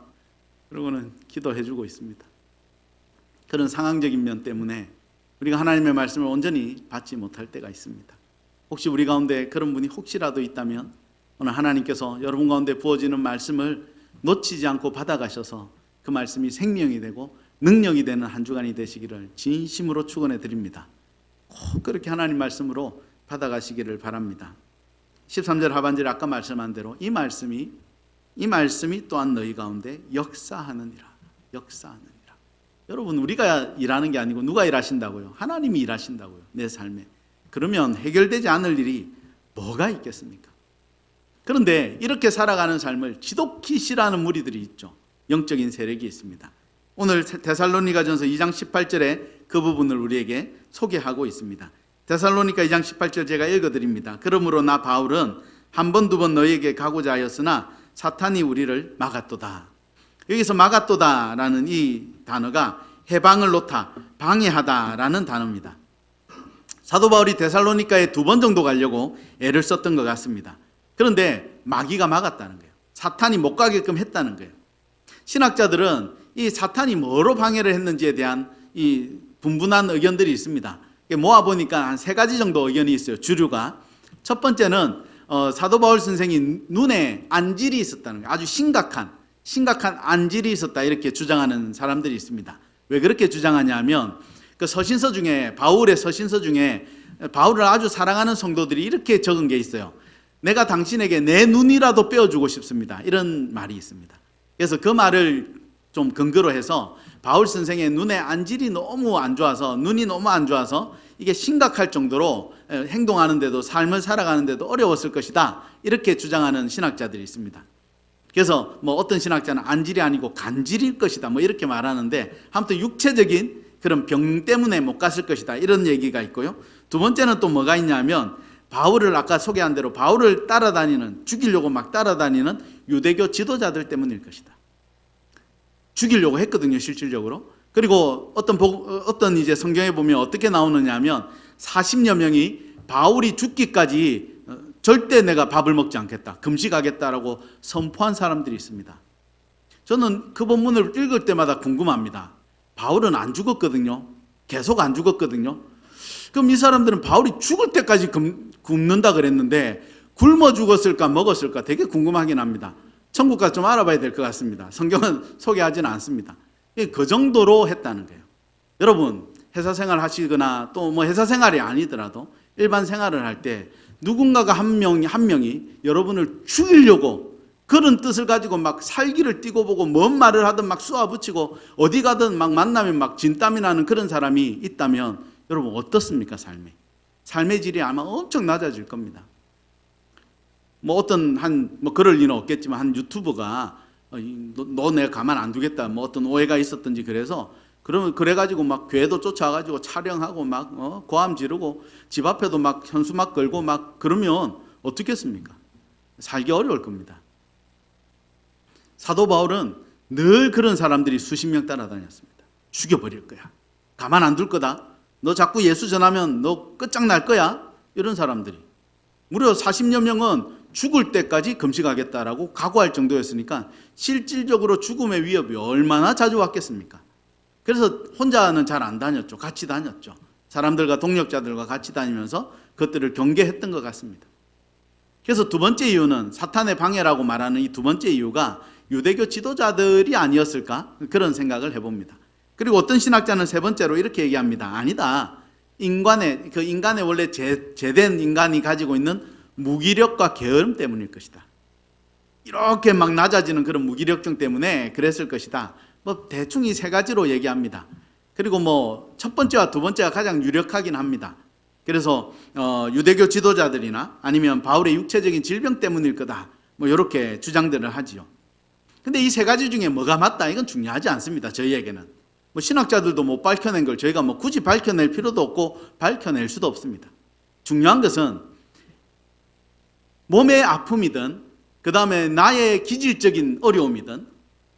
그러고는 기도해주고 있습니다. 그런 상황적인 면 때문에 우리가 하나님의 말씀을 온전히 받지 못할 때가 있습니다. 혹시 우리 가운데 그런 분이 혹시라도 있다면 오늘 하나님께서 여러분 가운데 부어지는 말씀을 놓치지 않고 받아가셔서 그 말씀이 생명이 되고 능력이 되는 한 주간이 되시기를 진심으로 축원해 드립니다. 꼭 그렇게 하나님 말씀으로 받아가시기를 바랍니다. 13절 하반절에 아까 말씀한 대로 이 말씀이 또한 너희 가운데 역사하느니라. 역사하느니라. 여러분 우리가 일하는 게 아니고 누가 일하신다고요? 하나님이 일하신다고요. 내 삶에. 그러면 해결되지 않을 일이 뭐가 있겠습니까? 그런데 이렇게 살아가는 삶을 지독히 싫어하는 무리들이 있죠. 영적인 세력이 있습니다. 오늘 데살로니가전서 2장 18절에 그 부분을 우리에게 소개하고 있습니다. 데살로니가 2장 18절 제가 읽어드립니다. 그러므로 나 바울은 한 번 두 번 너희에게 가고자 하였으나 사탄이 우리를 막았도다. 여기서 막았도다라는 이 단어가 해방을 놓다, 방해하다라는 단어입니다. 사도 바울이 데살로니가에 2번 정도 가려고 애를 썼던 것 같습니다. 그런데 마귀가 막았다는 거예요. 사탄이 못 가게끔 했다는 거예요. 신학자들은 이 사탄이 뭐로 방해를 했는지에 대한 이 분분한 의견들이 있습니다. 모아보니까 한 3가지 정도 의견이 있어요. 주류가. 첫 번째는 사도 바울 선생이 눈에 안질이 있었다는 거예요. 아주 심각한 안질이 있었다 이렇게 주장하는 사람들이 있습니다. 왜 그렇게 주장하냐면 그 서신서 중에 바울의 서신서 중에 바울을 아주 사랑하는 성도들이 이렇게 적은 게 있어요. 내가 당신에게 내 눈이라도 빼어주고 싶습니다. 이런 말이 있습니다. 그래서 그 말을 좀 근거로 해서 바울 선생의 눈의 안질이 너무 안 좋아서 눈이 너무 안 좋아서 이게 심각할 정도로 행동하는데도 삶을 살아가는데도 어려웠을 것이다. 이렇게 주장하는 신학자들이 있습니다. 그래서 뭐 어떤 신학자는 안질이 아니고 간질일 것이다. 뭐 이렇게 말하는데 아무튼 육체적인 그런 병 때문에 못 갔을 것이다. 이런 얘기가 있고요. 두 번째는 또 뭐가 있냐면 바울을 아까 소개한 대로 바울을 따라다니는 죽이려고 막 따라다니는 유대교 지도자들 때문일 것이다. 죽이려고 했거든요, 실질적으로. 그리고 어떤 이제 성경에 보면 어떻게 나오느냐 하면 40여 명이 바울이 죽기까지 절대 내가 밥을 먹지 않겠다, 금식하겠다라고 선포한 사람들이 있습니다. 저는 그 본문을 읽을 때마다 궁금합니다. 바울은 안 죽었거든요. 계속 안 죽었거든요. 그럼 이 사람들은 바울이 죽을 때까지 굶는다 그랬는데 굶어 죽었을까 먹었을까 되게 궁금하긴 합니다. 천국 가서 좀 알아봐야 될 것 같습니다. 성경은 소개하지는 않습니다. 그 정도로 했다는 거예요. 여러분 회사 생활 하시거나 또 뭐 회사 생활이 아니더라도 일반 생활을 할 때 누군가가 한 명이 여러분을 죽이려고 그런 뜻을 가지고 막 살기를 띠고 보고 뭔 말을 하든 막 쏘아붙이고 어디 가든 막 만나면 막 진땀이 나는 그런 사람이 있다면 여러분 어떻습니까? 삶의 질이 아마 엄청 낮아질 겁니다. 뭐 어떤 뭐 그럴 리는 없겠지만 한 유튜버가 너 내가 가만 안 두겠다 뭐 어떤 오해가 있었던지 그래가지고 막 교회도 쫓아가지고 촬영하고 막 고함 지르고 집 앞에도 막 현수막 걸고 막 그러면 어떻겠습니까? 살기 어려울 겁니다. 사도 바울은 늘 그런 사람들이 수십 명 따라다녔습니다. 죽여버릴 거야. 가만 안 둘 거다. 너 자꾸 예수 전하면 너 끝장날 거야. 이런 사람들이. 무려 40여 명은 죽을 때까지 금식하겠다라고 각오할 정도였으니까 실질적으로 죽음의 위협이 얼마나 자주 왔겠습니까? 그래서 혼자는 잘 안 다녔죠. 같이 다녔죠. 사람들과 동력자들과 같이 다니면서 그것들을 경계했던 것 같습니다. 그래서 두 번째 이유는 사탄의 방해라고 말하는 이 두 번째 이유가 유대교 지도자들이 아니었을까? 그런 생각을 해봅니다. 그리고 어떤 신학자는 세 번째로 이렇게 얘기합니다. 아니다. 인간의 원래 제된 인간이 가지고 있는 무기력과 게으름 때문일 것이다. 이렇게 막 낮아지는 그런 무기력증 때문에 그랬을 것이다. 뭐 대충 이 3가지로 얘기합니다. 그리고 뭐 첫 번째와 두 번째가 가장 유력하긴 합니다. 그래서 유대교 지도자들이나 아니면 바울의 육체적인 질병 때문일 거다. 뭐 이렇게 주장들을 하지요. 근데 이 3가지 중에 뭐가 맞다? 이건 중요하지 않습니다. 저희에게는. 뭐 신학자들도 못 밝혀낸 걸 저희가 뭐 굳이 밝혀낼 필요도 없고 밝혀낼 수도 없습니다. 중요한 것은 몸의 아픔이든 그 다음에 나의 기질적인 어려움이든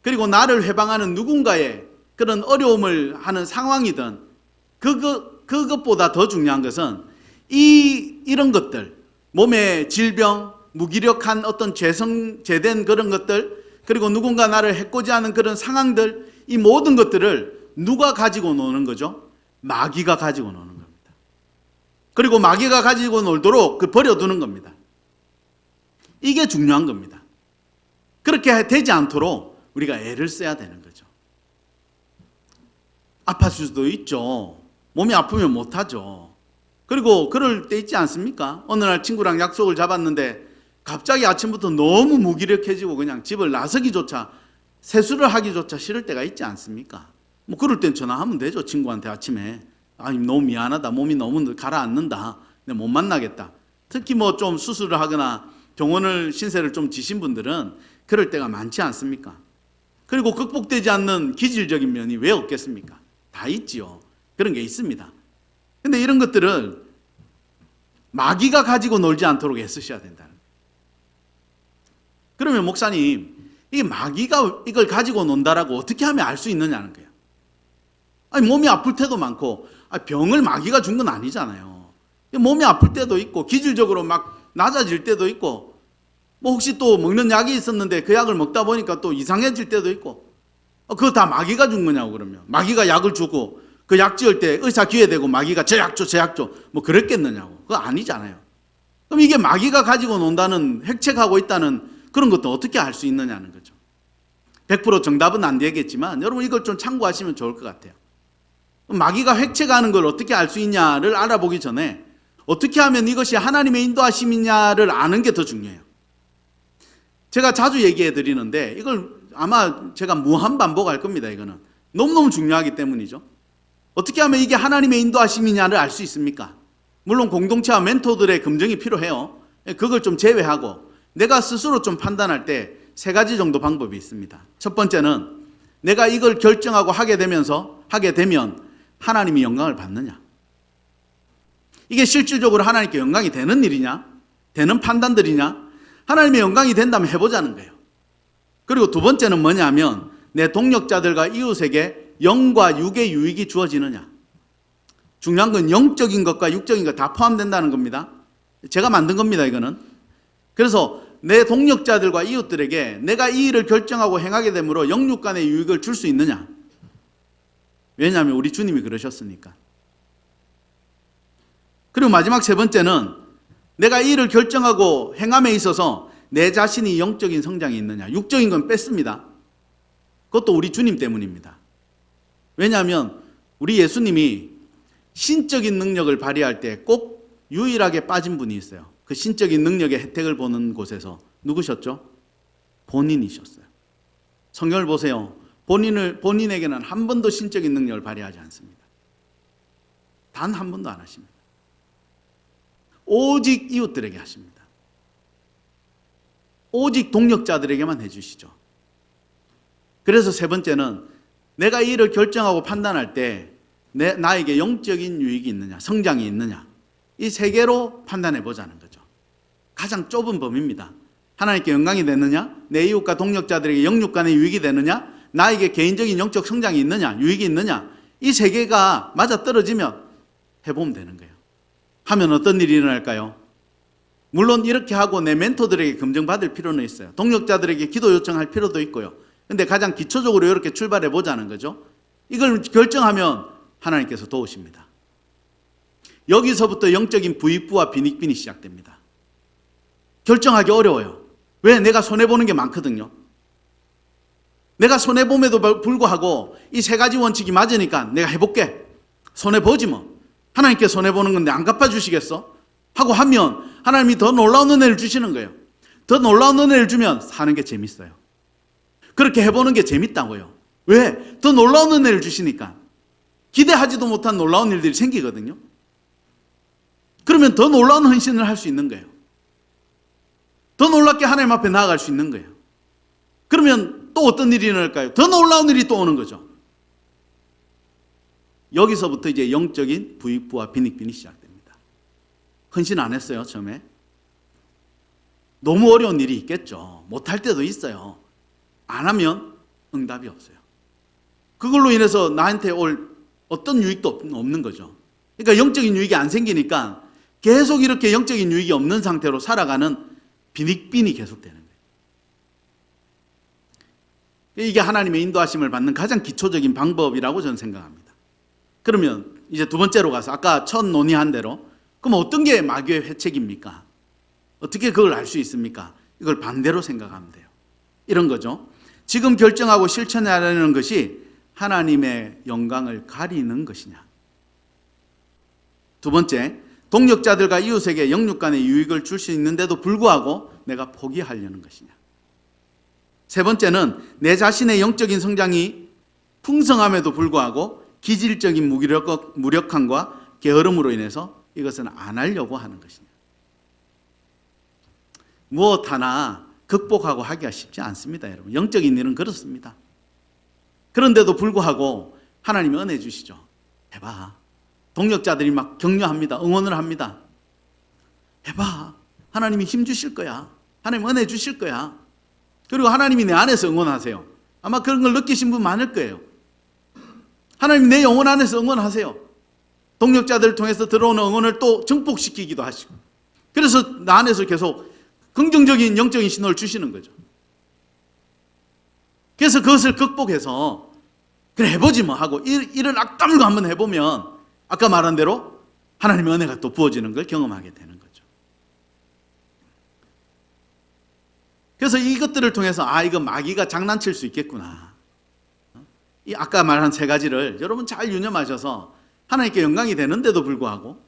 그리고 나를 회방하는 누군가의 그런 어려움을 하는 상황이든 그것보다 더 중요한 것은 이런 것들, 몸의 질병, 무기력한 어떤 제된 그런 것들, 그리고 누군가 나를 해코지하는 그런 상황들, 이 모든 것들을 누가 가지고 노는 거죠? 마귀가 가지고 노는 겁니다. 그리고 마귀가 가지고 놀도록 버려두는 겁니다. 이게 중요한 겁니다. 그렇게 되지 않도록 우리가 애를 써야 되는 거죠. 아팠을 수도 있죠. 몸이 아프면 못하죠. 그리고 그럴 때 있지 않습니까? 어느 날 친구랑 약속을 잡았는데 갑자기 아침부터 너무 무기력해지고 그냥 집을 나서기조차 세수를 하기조차 싫을 때가 있지 않습니까? 뭐 그럴 땐 전화하면 되죠. 친구한테 아침에. 아니 너무 미안하다. 몸이 너무 가라앉는다. 내가 못 만나겠다. 특히 뭐 좀 수술을 하거나 병원을 신세를 좀 지신 분들은 그럴 때가 많지 않습니까? 그리고 극복되지 않는 기질적인 면이 왜 없겠습니까? 다 있지요. 그런 게 있습니다. 근데 이런 것들을 마귀가 가지고 놀지 않도록 애쓰셔야 된다는 거예요. 그러면 목사님, 이게 마귀가 이걸 가지고 논다라고 어떻게 하면 알 수 있느냐는 거예요. 아니 몸이 아플 때도 많고 병을 마귀가 준 건 아니잖아요. 몸이 아플 때도 있고 기질적으로 막 낮아질 때도 있고 뭐 혹시 또 먹는 약이 있었는데 그 약을 먹다 보니까 또 이상해질 때도 있고 그거 다 마귀가 준 거냐고. 그러면 마귀가 약을 주고 그 약 지을 때 의사 귀에 대고 마귀가 저 약 줘, 저 약 줘. 뭐 그랬겠느냐고. 그거 아니잖아요. 그럼 이게 마귀가 가지고 논다는, 획책하고 있다는 그런 것도 어떻게 알 수 있느냐는 거죠. 100% 정답은 안 되겠지만 여러분 이걸 좀 참고하시면 좋을 것 같아요. 마귀가 획책하는 걸 어떻게 알 수 있냐를 알아보기 전에 어떻게 하면 이것이 하나님의 인도하심이냐를 아는 게 더 중요해요. 제가 자주 얘기해 드리는데 이걸 아마 제가 무한 반복할 겁니다. 이거는 너무너무 중요하기 때문이죠. 어떻게 하면 이게 하나님의 인도하심이냐를 알 수 있습니까? 물론 공동체와 멘토들의 검증이 필요해요. 그걸 좀 제외하고 내가 스스로 좀 판단할 때 3가지 정도 방법이 있습니다. 첫 번째는 내가 이걸 결정하고 하게 되면 하나님이 영광을 받느냐? 이게 실질적으로 하나님께 영광이 되는 일이냐? 되는 판단들이냐? 하나님의 영광이 된다면 해보자는 거예요. 그리고 두 번째는 뭐냐면 내 동력자들과 이웃에게 영과 육의 유익이 주어지느냐? 중요한 건 영적인 것과 육적인 것 다 포함된다는 겁니다. 제가 만든 겁니다, 이거는. 그래서 내 동력자들과 이웃들에게 내가 이 일을 결정하고 행하게 되므로 영육 간의 유익을 줄 수 있느냐? 왜냐하면 우리 주님이 그러셨으니까. 그리고 마지막 3번째는 내가 이 일을 결정하고 행함에 있어서 내 자신이 영적인 성장이 있느냐? 육적인 건 뺐습니다. 그것도 우리 주님 때문입니다. 왜냐하면 우리 예수님이 신적인 능력을 발휘할 때 꼭 유일하게 빠진 분이 있어요. 그 신적인 능력의 혜택을 보는 곳에서 누구셨죠? 본인이셨어요. 성경을 보세요. 본인에게는 한 번도 신적인 능력을 발휘하지 않습니다. 단 한 번도 안 하십니다. 오직 이웃들에게 하십니다. 오직 동력자들에게만 해주시죠. 그래서 3번째는 내가 이 일을 결정하고 판단할 때 나에게 영적인 유익이 있느냐, 성장이 있느냐, 이 3개로 판단해 보자는 거죠. 가장 좁은 범위입니다. 하나님께 영광이 되느냐, 내 이웃과 동력자들에게 영육 간의 유익이 되느냐, 나에게 개인적인 영적 성장이 있느냐, 유익이 있느냐, 이 3개가 맞아떨어지면 해보면 되는 거예요. 하면 어떤 일이 일어날까요? 물론 이렇게 하고 내 멘토들에게 검증받을 필요는 있어요. 동력자들에게 기도 요청할 필요도 있고요. 근데 가장 기초적으로 이렇게 출발해 보자는 거죠. 이걸 결정하면 하나님께서 도우십니다. 여기서부터 영적인 부익부와 빈익빈이 시작됩니다. 결정하기 어려워요. 왜? 내가 손해보는 게 많거든요. 내가 손해봄에도 불구하고 이 3가지 원칙이 맞으니까 내가 해볼게. 손해보지 뭐. 하나님께 손해보는 건데 안 갚아주시겠어? 하고 하면 하나님이 더 놀라운 은혜를 주시는 거예요. 더 놀라운 은혜를 주면 사는 게 재밌어요. 그렇게 해보는 게 재밌다고요. 왜? 더 놀라운 은혜를 주시니까. 기대하지도 못한 놀라운 일들이 생기거든요. 그러면 더 놀라운 헌신을 할 수 있는 거예요. 더 놀랍게 하나님 앞에 나아갈 수 있는 거예요. 그러면 또 어떤 일이 일어날까요? 더 놀라운 일이 또 오는 거죠. 여기서부터 이제 영적인 부익부와 빈익빈이 시작됩니다. 헌신 안 했어요, 처음에? 너무 어려운 일이 있겠죠. 못할 때도 있어요. 안 하면 응답이 없어요. 그걸로 인해서 나한테 올 어떤 유익도 없는 거죠. 그러니까 영적인 유익이 안 생기니까 계속 이렇게 영적인 유익이 없는 상태로 살아가는 빈익빈이 계속되는 거예요. 이게 하나님의 인도하심을 받는 가장 기초적인 방법이라고 저는 생각합니다. 그러면 이제 두 번째로 가서 아까 첫 논의한 대로 그럼 어떤 게 마귀의 회책입니까? 어떻게 그걸 알 수 있습니까? 이걸 반대로 생각하면 돼요. 이런 거죠. 지금 결정하고 실천하려는 것이 하나님의 영광을 가리는 것이냐. 두 번째, 동력자들과 이웃에게 영육 간의 유익을 줄 수 있는데도 불구하고 내가 포기하려는 것이냐. 세 번째는 내 자신의 영적인 성장이 풍성함에도 불구하고 기질적인 무력함과 게으름으로 인해서 이것은 안 하려고 하는 것이냐. 무엇 하나 극복하고 하기가 쉽지 않습니다, 여러분. 영적인 일은 그렇습니다. 그런데도 불구하고 하나님이 은혜 주시죠. 해봐. 동력자들이 막 격려합니다. 응원을 합니다. 해봐. 하나님이 힘 주실 거야. 하나님 은혜 주실 거야. 그리고 하나님이 내 안에서 응원하세요. 아마 그런 걸 느끼신 분 많을 거예요. 하나님 내 영혼 안에서 응원하세요. 동력자들을 통해서 들어오는 응원을 또 증폭시키기도 하시고. 그래서 나 안에서 계속 긍정적인 영적인 신호를 주시는 거죠. 그래서 그것을 극복해서 그래 해보지 뭐 하고 이런 악다물고 한번 해보면 아까 말한 대로 하나님의 은혜가 또 부어지는 걸 경험하게 되는 거죠. 그래서 이것들을 통해서 이거 마귀가 장난칠 수 있겠구나. 이 아까 말한 세 가지를 여러분 잘 유념하셔서 하나님께 영광이 되는데도 불구하고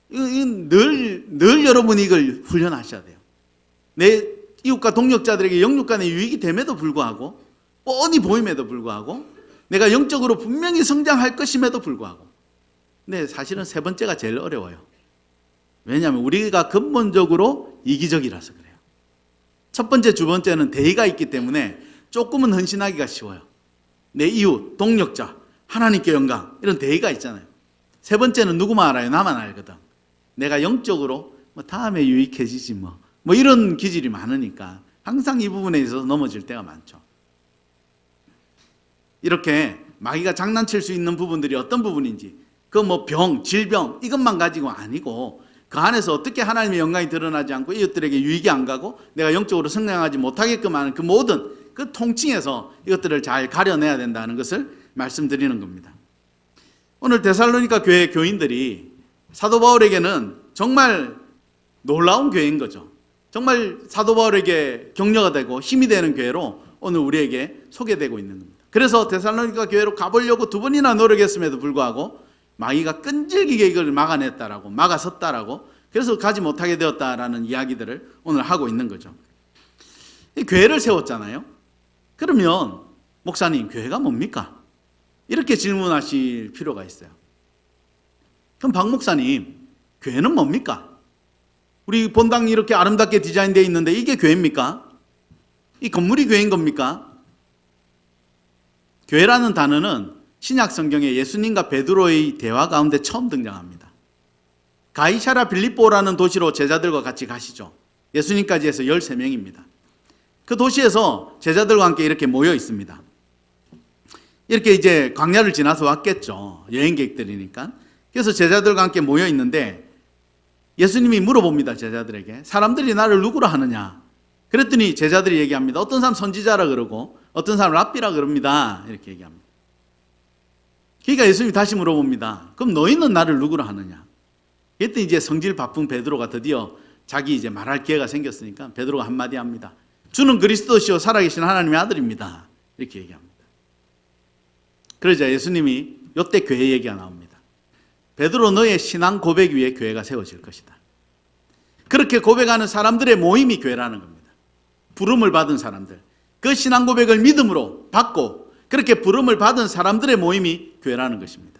늘 여러분이 이걸 훈련하셔야 돼요. 내 이웃과 동역자들에게 영육 간의 유익이 됨에도 불구하고 뻔히 보임에도 불구하고 내가 영적으로 분명히 성장할 것임에도 불구하고 근데 사실은 세 번째가 제일 어려워요. 왜냐하면 우리가 근본적으로 이기적이라서 그래요. 첫 번째, 두 번째는 대의가 있기 때문에 조금은 헌신하기가 쉬워요. 내 이웃, 동역자, 하나님께 영광 이런 대의가 있잖아요. 세 번째는 누구만 알아요? 나만 알거든. 내가 영적으로 다음에 유익해지지 뭐 이런 기질이 많으니까 항상 이 부분에 있어서 넘어질 때가 많죠. 이렇게 마귀가 장난칠 수 있는 부분들이 어떤 부분인지 병, 질병 이것만 가지고 아니고 그 안에서 어떻게 하나님의 영광이 드러나지 않고 이웃들에게 유익이 안 가고 내가 영적으로 성장하지 못하게끔 하는 그 모든 그 통칭에서 이것들을 잘 가려내야 된다는 것을 말씀드리는 겁니다. 오늘 데살로니가 교회 교인들이 사도 바울에게는 정말 놀라운 교회인 거죠. 정말 사도 바울에게 격려가 되고 힘이 되는 교회로 오늘 우리에게 소개되고 있는 겁니다. 그래서 데살로니가 교회로 가보려고 두 번이나 노력했음에도 불구하고 마귀가 끈질기게 이걸 막아섰다라고 그래서 가지 못하게 되었다라는 이야기들을 오늘 하고 있는 거죠. 이 교회를 세웠잖아요. 그러면 목사님 교회가 뭡니까? 이렇게 질문하실 필요가 있어요. 그럼 박 목사님 교회는 뭡니까? 우리 본당이 이렇게 아름답게 디자인되어 있는데 이게 교회입니까? 이 건물이 교회인 겁니까? 교회라는 단어는 신약 성경에 예수님과 베드로의 대화 가운데 처음 등장합니다. 가이사랴 빌립보라는 도시로 제자들과 같이 가시죠. 예수님까지 해서 13명입니다. 그 도시에서 제자들과 함께 이렇게 모여 있습니다. 이렇게 이제 광야를 지나서 왔겠죠. 여행객들이니까. 그래서 제자들과 함께 모여 있는데 예수님이 물어봅니다. 제자들에게 사람들이 나를 누구라 하느냐. 그랬더니 제자들이 얘기합니다. 어떤 사람 선지자라 그러고 어떤 사람 랍비라 그럽니다. 이렇게 얘기합니다. 그러니까 예수님이 다시 물어봅니다. 그럼 너희는 나를 누구라 하느냐. 그랬더니 이제 성질 바쁜 베드로가 드디어 자기 이제 말할 기회가 생겼으니까 베드로가 한마디 합니다. 주는 그리스도시요 살아계신 하나님의 아들입니다. 이렇게 얘기합니다. 그러자 예수님이 이때 교회 얘기가 나옵니다. 베드로 너의 신앙 고백 위에 교회가 세워질 것이다. 그렇게 고백하는 사람들의 모임이 교회라는 겁니다. 부름을 받은 사람들. 그 신앙 고백을 믿음으로 받고 그렇게 부름을 받은 사람들의 모임이 교회라는 것입니다.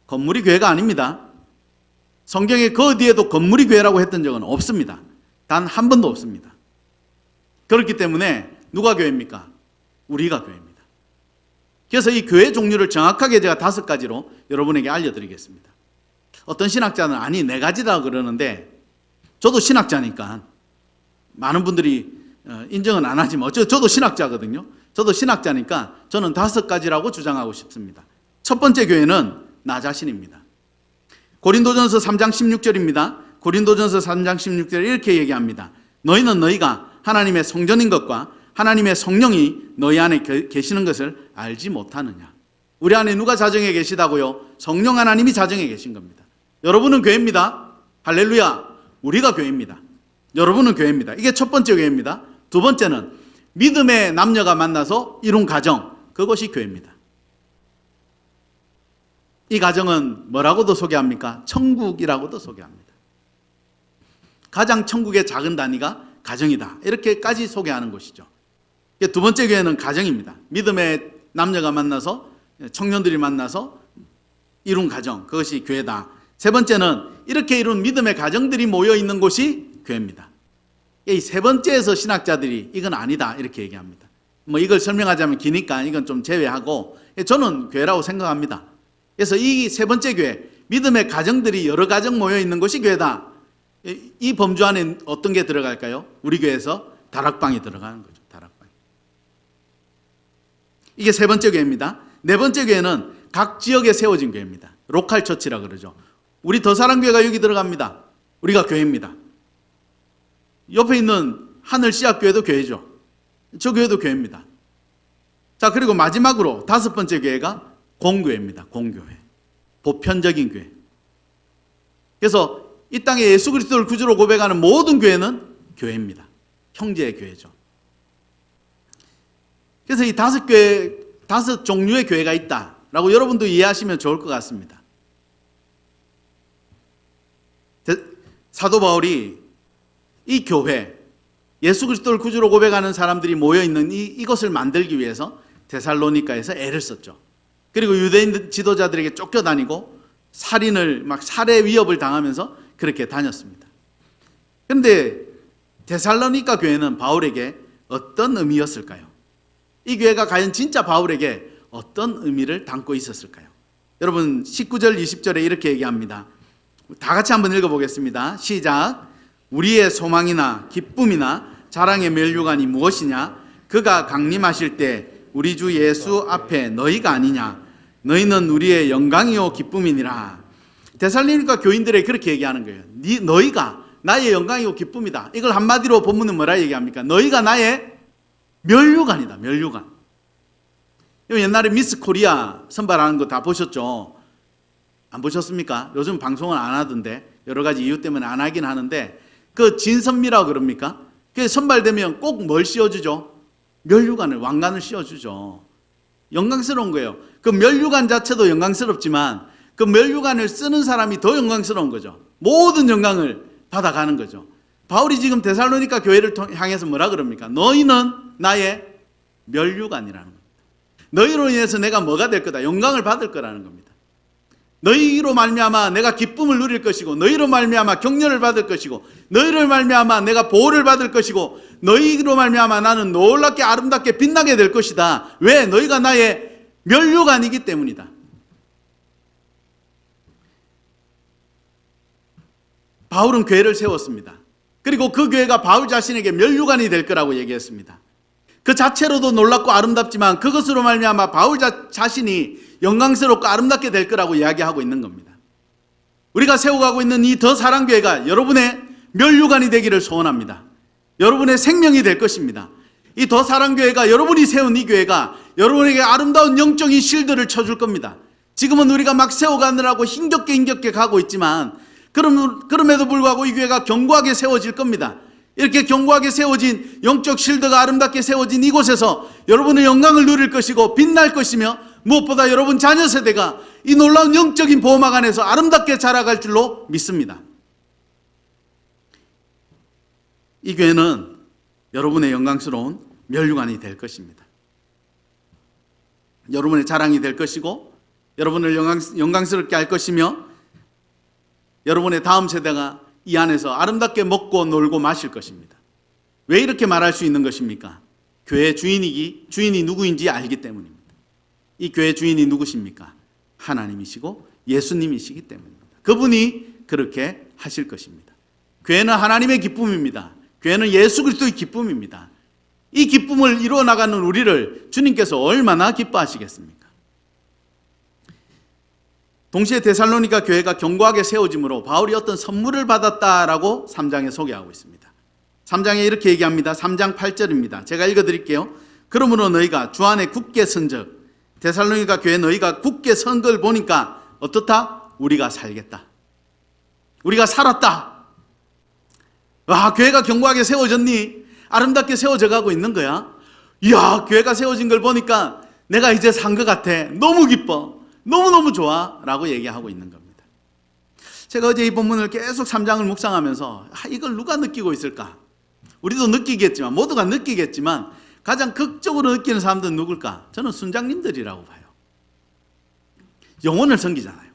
건물이 교회가 아닙니다. 성경에 그 어디에도 건물이 교회라고 했던 적은 없습니다. 단 한 번도 없습니다. 그렇기 때문에 누가 교회입니까? 우리가 교회입니다. 그래서 이 교회 종류를 정확하게 제가 5가지로 여러분에게 알려드리겠습니다. 어떤 신학자는 아니 4가지다 그러는데 저도 신학자니까 많은 분들이 인정은 안 하지만 저도 신학자거든요. 저도 신학자니까 저는 5가지라고 주장하고 싶습니다. 첫 번째 교회는 나 자신입니다. 고린도전서 3장 16절입니다. 고린도전서 3장 16절에 이렇게 얘기합니다. 너희는 너희가 하나님의 성전인 것과 하나님의 성령이 너희 안에 계시는 것을 알지 못하느냐. 우리 안에 누가 자정에 계시다고요? 성령 하나님이 자정에 계신 겁니다. 여러분은 교회입니다. 할렐루야. 우리가 교회입니다. 여러분은 교회입니다. 이게 첫 번째 교회입니다. 두 번째는 믿음의 남녀가 만나서 이룬 가정, 그것이 교회입니다. 이 가정은 뭐라고도 소개합니까? 천국이라고도 소개합니다. 가장 천국의 작은 단위가 가정이다. 이렇게까지 소개하는 것이죠. 두 번째 교회는 가정입니다. 믿음의 남녀가 만나서 청년들이 만나서 이룬 가정, 그것이 교회다. 세 번째는 이렇게 이룬 믿음의 가정들이 모여 있는 곳이 교회입니다. 이 세 번째에서 신학자들이 이건 아니다 이렇게 얘기합니다. 이걸 설명하자면 기니까 이건 좀 제외하고 저는 교회라고 생각합니다. 그래서 이 세 번째 교회, 믿음의 가정들이 여러 가정 모여 있는 곳이 교회다. 이 범주 안에 어떤 게 들어갈까요? 우리 교회에서 다락방이 들어가는 거죠. 다락방. 이게 세 번째 교회입니다. 네 번째 교회는 각 지역에 세워진 교회입니다. 로컬 처치라 그러죠. 우리 더사랑교회가 여기 들어갑니다. 우리가 교회입니다. 옆에 있는 하늘 씨앗교회도 교회죠. 저 교회도 교회입니다. 자, 그리고 마지막으로 다섯 번째 교회가 공교회입니다. 공교회. 보편적인 교회. 그래서 이 땅에 예수 그리스도를 구주로 고백하는 모든 교회는 교회입니다. 형제의 교회죠. 그래서 이 다섯 종류의 교회가 있다라고 여러분도 이해하시면 좋을 것 같습니다. 사도 바울이 이 교회, 예수 그리스도를 구주로 고백하는 사람들이 모여있는 이것을 만들기 위해서 데살로니가에서 애를 썼죠. 그리고 유대인 지도자들에게 쫓겨다니고 살인을 막 살해 위협을 당하면서 그렇게 다녔습니다. 그런데 데살로니가 교회는 바울에게 어떤 의미였을까요? 이 교회가 과연 진짜 바울에게 어떤 의미를 담고 있었을까요? 여러분 19절 20절에 이렇게 얘기합니다. 다 같이 한번 읽어보겠습니다. 시작. 우리의 소망이나 기쁨이나 자랑의 면류관이 무엇이냐? 그가 강림하실 때 우리 주 예수 앞에 너희가 아니냐? 너희는 우리의 영광이요 기쁨이니라. 데살로니가 교인들에게 그렇게 얘기하는 거예요. 너희가 나의 영광이요 기쁨이다. 이걸 한마디로 본문은 뭐라 얘기합니까? 너희가 나의 면류관이다. 면류관. 옛날에 미스 코리아 선발하는 거 다 보셨죠? 안 보셨습니까? 요즘 방송은 안 하던데 여러 가지 이유 때문에 안 하긴 하는데 그 진선미라고 그럽니까? 그 선발되면 꼭 뭘 씌워주죠? 면류관을, 왕관을 씌워주죠. 영광스러운 거예요. 그 면류관 자체도 영광스럽지만 그 면류관을 쓰는 사람이 더 영광스러운 거죠. 모든 영광을 받아가는 거죠. 바울이 지금 데살로니가 교회를 향해서 뭐라 그럽니까? 너희는 나의 면류관이라는 겁니다. 너희로 인해서 내가 뭐가 될 거다? 영광을 받을 거라는 겁니다. 너희로 말미암아 내가 기쁨을 누릴 것이고, 너희로 말미암아 격려를 받을 것이고, 너희로 말미암아 내가 보호를 받을 것이고, 너희로 말미암아 나는 놀랍게 아름답게 빛나게 될 것이다. 왜? 너희가 나의 면류관이기 때문이다. 바울은 교회를 세웠습니다. 그리고 그 교회가 바울 자신에게 면류관이 될 거라고 얘기했습니다. 그 자체로도 놀랍고 아름답지만 그것으로 말미암아 바울 자신이 영광스럽고 아름답게 될 거라고 이야기하고 있는 겁니다. 우리가 세워가고 있는 이 더 사랑교회가 여러분의 면류관이 되기를 소원합니다. 여러분의 생명이 될 것입니다. 이 더 사랑교회가, 여러분이 세운 이 교회가 여러분에게 아름다운 영적인 실드를 쳐줄 겁니다. 지금은 우리가 막 세워가느라고 힘겹게 가고 있지만 그럼에도 불구하고 이 교회가 견고하게 세워질 겁니다. 이렇게 견고하게 세워진 영적 실드가 아름답게 세워진 이곳에서 여러분의 영광을 누릴 것이고 빛날 것이며, 무엇보다 여러분 자녀 세대가 이 놀라운 영적인 보호막 안에서 아름답게 자라갈 줄로 믿습니다. 이 교회는 여러분의 영광스러운 면류관이 될 것입니다. 여러분의 자랑이 될 것이고, 여러분을 영광스럽게 할 것이며, 여러분의 다음 세대가 이 안에서 아름답게 먹고 놀고 마실 것입니다. 왜 이렇게 말할 수 있는 것입니까? 교회 주인이 누구인지 알기 때문입니다. 이 교회 주인이 누구십니까? 하나님이시고 예수님이시기 때문입니다. 그분이 그렇게 하실 것입니다. 교회는 하나님의 기쁨입니다. 교회는 예수 그리스도의 기쁨입니다. 이 기쁨을 이루어 나가는 우리를 주님께서 얼마나 기뻐하시겠습니까? 동시에 데살로니가 교회가 견고하게 세워짐으로 바울이 어떤 선물을 받았다라고 3장에 소개하고 있습니다. 3장에 이렇게 얘기합니다. 3장 8절입니다. 제가 읽어드릴게요. 그러므로 너희가 주 안에 굳게 선적, 데살로니가 교회 너희가 굳게 선 걸 보니까 어떻다? 우리가 살겠다. 우리가 살았다. 와, 교회가 견고하게 세워졌니? 아름답게 세워져 가고 있는 거야. 이야, 교회가 세워진 걸 보니까 내가 이제 산 것 같아. 너무 기뻐. 너무너무 좋아 라고 얘기하고 있는 겁니다. 제가 어제 이 본문을 계속 3장을 묵상하면서 이걸 누가 느끼고 있을까? 우리도 느끼겠지만, 모두가 느끼겠지만 가장 극적으로 느끼는 사람들은 누굴까? 저는 순장님들이라고 봐요. 영혼을 섬기잖아요.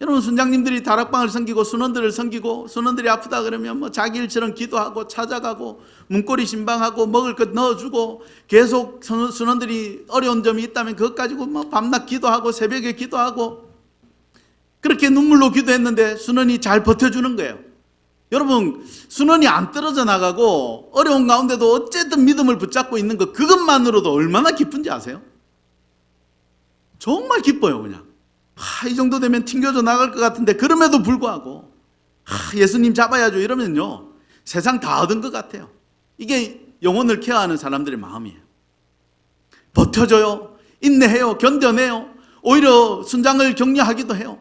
여러분, 순장님들이 다락방을 섬기고 순원들을 섬기고, 순원들이 아프다 그러면 뭐 자기 일처럼 기도하고 찾아가고 문고리 신방하고 먹을 것 넣어주고, 계속 순원들이 어려운 점이 있다면 그것 가지고 뭐 밤낮 기도하고 새벽에 기도하고, 그렇게 눈물로 기도했는데 순원이 잘 버텨주는 거예요. 여러분, 순원이 안 떨어져 나가고 어려운 가운데도 어쨌든 믿음을 붙잡고 있는 것, 그것만으로도 얼마나 기쁜지 아세요? 정말 기뻐요. 그냥 이 정도 되면 튕겨져 나갈 것 같은데 그럼에도 불구하고 예수님 잡아야죠 이러면요 세상 다 얻은 것 같아요. 이게 영혼을 케어하는 사람들의 마음이에요. 버텨줘요. 인내해요. 견뎌내요. 오히려 순장을 격려하기도 해요.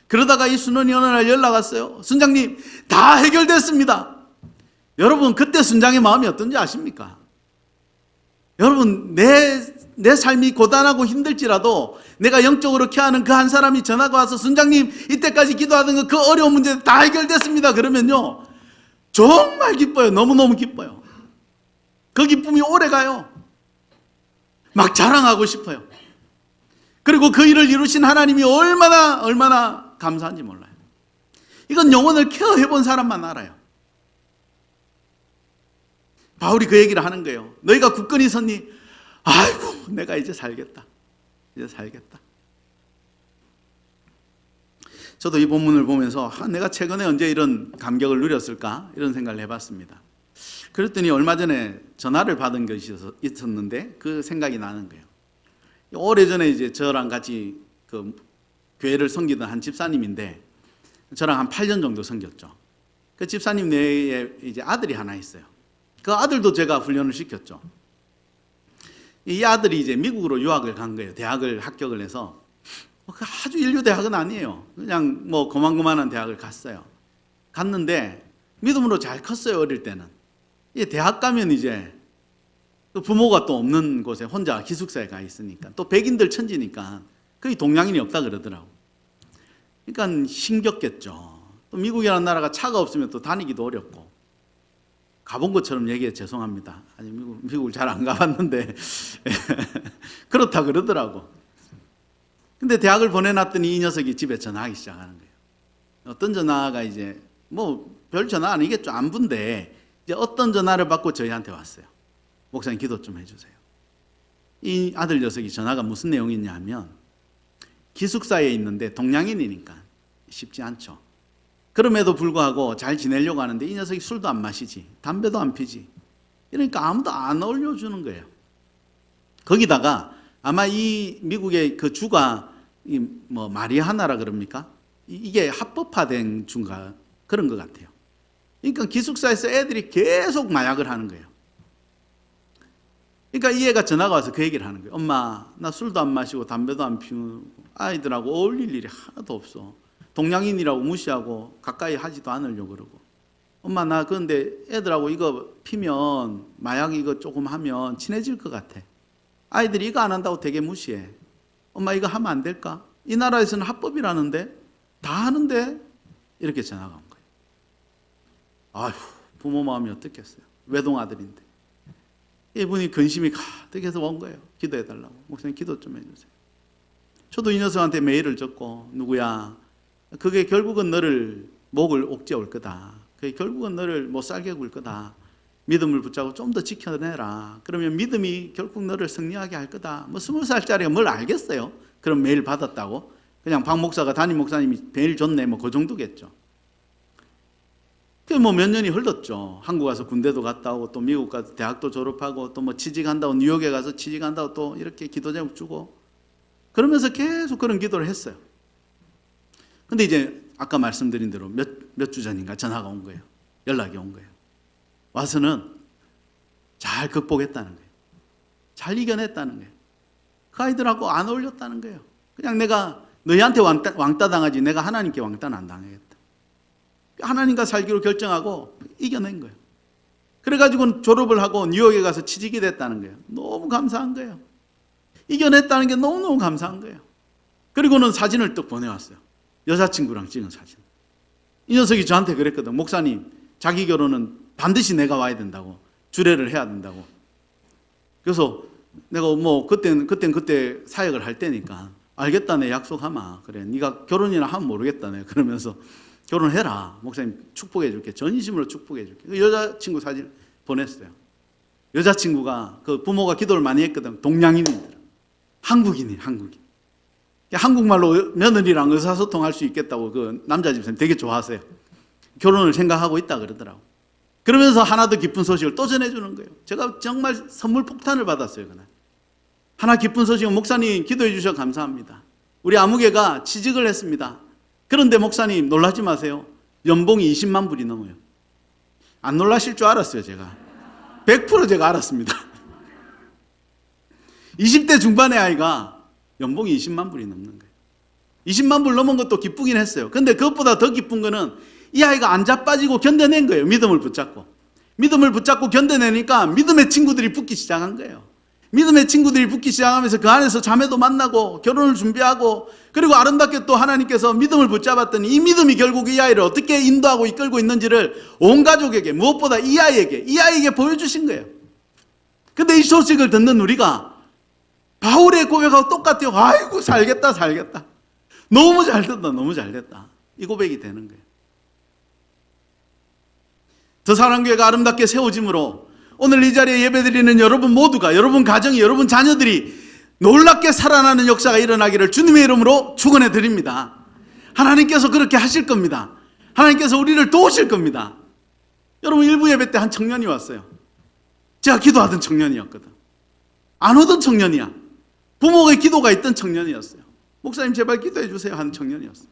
그러다가 이 순원이 어느 날 연락 왔어요. 순장님, 다 해결됐습니다. 여러분, 그때 순장의 마음이 어떤지 아십니까? 여러분, 내 삶이 고단하고 힘들지라도 내가 영적으로 케어하는 그 한 사람이 전화가 와서 순장님, 이때까지 기도하던 그 어려운 문제 다 해결됐습니다. 그러면요, 정말 기뻐요. 너무너무 기뻐요. 그 기쁨이 오래 가요. 막 자랑하고 싶어요. 그리고 그 일을 이루신 하나님이 얼마나 감사한지 몰라요. 이건 영혼을 케어해 본 사람만 알아요. 바울이 그 얘기를 하는 거예요. 너희가 굳건히 섰니? 아이고, 내가 이제 살겠다. 이제 살겠다. 저도 이 본문을 보면서 내가 최근에 언제 이런 감격을 누렸을까? 이런 생각을 해봤습니다. 그랬더니 얼마 전에 전화를 받은 것이 있었는데 그 생각이 나는 거예요. 오래전에 이제 저랑 같이 그 교회를 섬기던 한 집사님인데 저랑 한 8년 정도 섬겼죠. 그 집사님 내에 이제 아들이 하나 있어요. 그 아들도 제가 훈련을 시켰죠. 이 아들이 이제 미국으로 유학을 간 거예요. 대학을 합격을 해서. 아주 인류 대학은 아니에요. 그냥 뭐 고만고만한 대학을 갔어요. 갔는데 믿음으로 잘 컸어요. 어릴 때는. 이 대학 가면 이제 부모가 또 없는 곳에 혼자 기숙사에 가 있으니까 또 백인들 천지니까 거의 동양인이 없다 그러더라고. 그러니까 힘겹겠죠. 또 미국이라는 나라가 차가 없으면 또 다니기도 어렵고. 가본 것처럼 얘기해 죄송합니다. 아니 미국을 잘 안 가봤는데 그렇다 그러더라고. 근데 대학을 보내놨더니 이 녀석이 집에 전화하기 시작하는 거예요. 어떤 전화가 이제 뭐 별 전화 아니겠죠. 안부인데 이제 어떤 전화를 받고 저희한테 왔어요. 목사님 기도 좀 해주세요. 이 아들 녀석이 전화가 무슨 내용이냐 하면 기숙사에 있는데 동양인이니까 쉽지 않죠. 그럼에도 불구하고 잘 지내려고 하는데 이 녀석이 술도 안 마시지, 담배도 안 피지. 이러니까 아무도 안 어울려주는 거예요. 거기다가 아마 이 미국의 그 주가 뭐 마리아나라 그럽니까? 이게 합법화된 주가 그런 것 같아요. 그러니까 기숙사에서 애들이 계속 마약을 하는 거예요. 그러니까 이 애가 전화가 와서 그 얘기를 하는 거예요. 엄마, 나 술도 안 마시고 담배도 안 피우고 아이들하고 어울릴 일이 하나도 없어. 동양인이라고 무시하고 가까이 하지도 않으려고 그러고. 엄마, 나 그런데 애들하고 이거 피면 마약 이거 조금 하면 친해질 것 같아. 아이들이 이거 안 한다고 되게 무시해. 엄마, 이거 하면 안 될까? 이 나라에서는 합법이라는데 다 하는데 이렇게 전화가 온 거예요. 아휴, 부모 마음이 어떻겠어요. 외동아들인데. 이분이 근심이 가득해서 온 거예요. 기도해달라고. 목사님 기도 좀 해주세요. 저도 이 녀석한테 메일을 줬고, 누구야, 그게 결국은 너를 목을 옥죄올 거다. 그게 결국은 너를 못 살게 굴 거다. 믿음을 붙잡고 좀 더 지켜내라. 그러면 믿음이 결국 너를 승리하게 할 거다. 뭐 20살짜리가 뭘 알겠어요. 그럼 메일 받았다고. 그냥 박 목사가 담임 목사님이 메일 줬네. 뭐 그 정도겠죠. 그 뭐 몇 년이 흘렀죠. 한국 가서 군대도 갔다 오고 또 미국 가서 대학도 졸업하고 또 뭐 취직한다고 뉴욕에 가서 취직한다고 또 이렇게 기도 제목 주고 그러면서 계속 그런 기도를 했어요. 근데 이제 아까 말씀드린 대로 몇 주 전인가 전화가 온 거예요. 연락이 온 거예요. 와서는 잘 극복했다는 거예요. 잘 이겨냈다는 거예요. 그 아이들하고 안 어울렸다는 거예요. 그냥 내가 너희한테 왕따 당하지 내가 하나님께 왕따는 안 당하겠다. 하나님과 살기로 결정하고 이겨낸 거예요. 그래가지고 졸업을 하고 뉴욕에 가서 취직이 됐다는 거예요. 너무 감사한 거예요. 이겨냈다는 게 너무너무 감사한 거예요. 그리고는 사진을 또 보내왔어요. 여자친구랑 찍은 사진. 이 녀석이 저한테 그랬거든. 목사님, 자기 결혼은 반드시 내가 와야 된다고. 주례를 해야 된다고. 그래서 내가 뭐 그때 사역을 할 때니까 알겠다, 내 약속하마. 그래, 네가 결혼이나 하면 모르겠다. 내 그러면서 결혼해라. 목사님 축복해 줄게. 전심으로 축복해 줄게. 그 여자친구 사진 보냈어요. 여자친구가 그 부모가 기도를 많이 했거든. 동양인이더라. 한국인. 한국말로 며느리랑 의사소통할 수 있겠다고 그 남자 집사님 되게 좋아하세요. 결혼을 생각하고 있다 그러더라고. 그러면서 하나 더 기쁜 소식을 또 전해주는 거예요. 제가 정말 선물 폭탄을 받았어요. 그날. 하나 기쁜 소식은 목사님 기도해 주셔서 감사합니다. 우리 아무개가 취직을 했습니다. 그런데 목사님 놀라지 마세요. 연봉이 20만 불이 넘어요. 안 놀라실 줄 알았어요. 제가 100% 제가 알았습니다. 20대 중반의 아이가 연봉이 20만 불이 넘는 거예요. 20만 불 넘은 것도 기쁘긴 했어요. 근데 그것보다 더 기쁜 거는 이 아이가 안 자빠지고 견뎌낸 거예요. 믿음을 붙잡고. 믿음을 붙잡고 견뎌내니까 믿음의 친구들이 붙기 시작한 거예요. 믿음의 친구들이 붙기 시작하면서 그 안에서 자매도 만나고 결혼을 준비하고, 그리고 아름답게 또 하나님께서 믿음을 붙잡았더니 이 믿음이 결국 이 아이를 어떻게 인도하고 이끌고 있는지를 온 가족에게, 무엇보다 이 아이에게 보여주신 거예요. 근데 이 소식을 듣는 우리가 바울의 고백하고 똑같아요. 아이고 살겠다. 너무 잘됐다. 이 고백이 되는 거예요. 더 사랑교회가 아름답게 세워짐으로 오늘 이 자리에 예배드리는 여러분 모두가, 여러분 가정이, 여러분 자녀들이 놀랍게 살아나는 역사가 일어나기를 주님의 이름으로 축원해 드립니다. 하나님께서 그렇게 하실 겁니다. 하나님께서 우리를 도우실 겁니다. 여러분, 일부 예배 때 한 청년이 왔어요. 제가 기도하던 청년이었거든. 안 오던 청년이야. 부모의 기도가 있던 청년이었어요. 목사님 제발 기도해 주세요 하는 청년이었어요.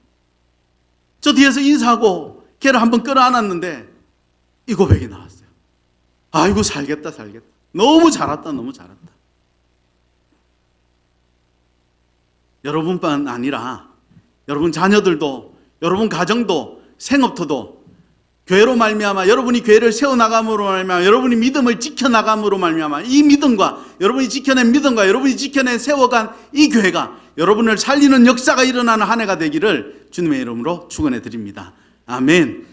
저 뒤에서 인사하고 걔를 한번 끌어안았는데 이 고백이 나왔어요. 아이고 살겠다. 너무 잘했다. 여러분뿐 아니라 여러분 자녀들도, 여러분 가정도, 생업터도 교회로 말미암아, 여러분이 교회를 세워나감으로 말미암아, 여러분이 믿음을 지켜나감으로 말미암아, 이 믿음과 여러분이 지켜낸 믿음과 여러분이 지켜낸 세워간 이 교회가 여러분을 살리는 역사가 일어나는 한 해가 되기를 주님의 이름으로 축원해 드립니다. 아멘.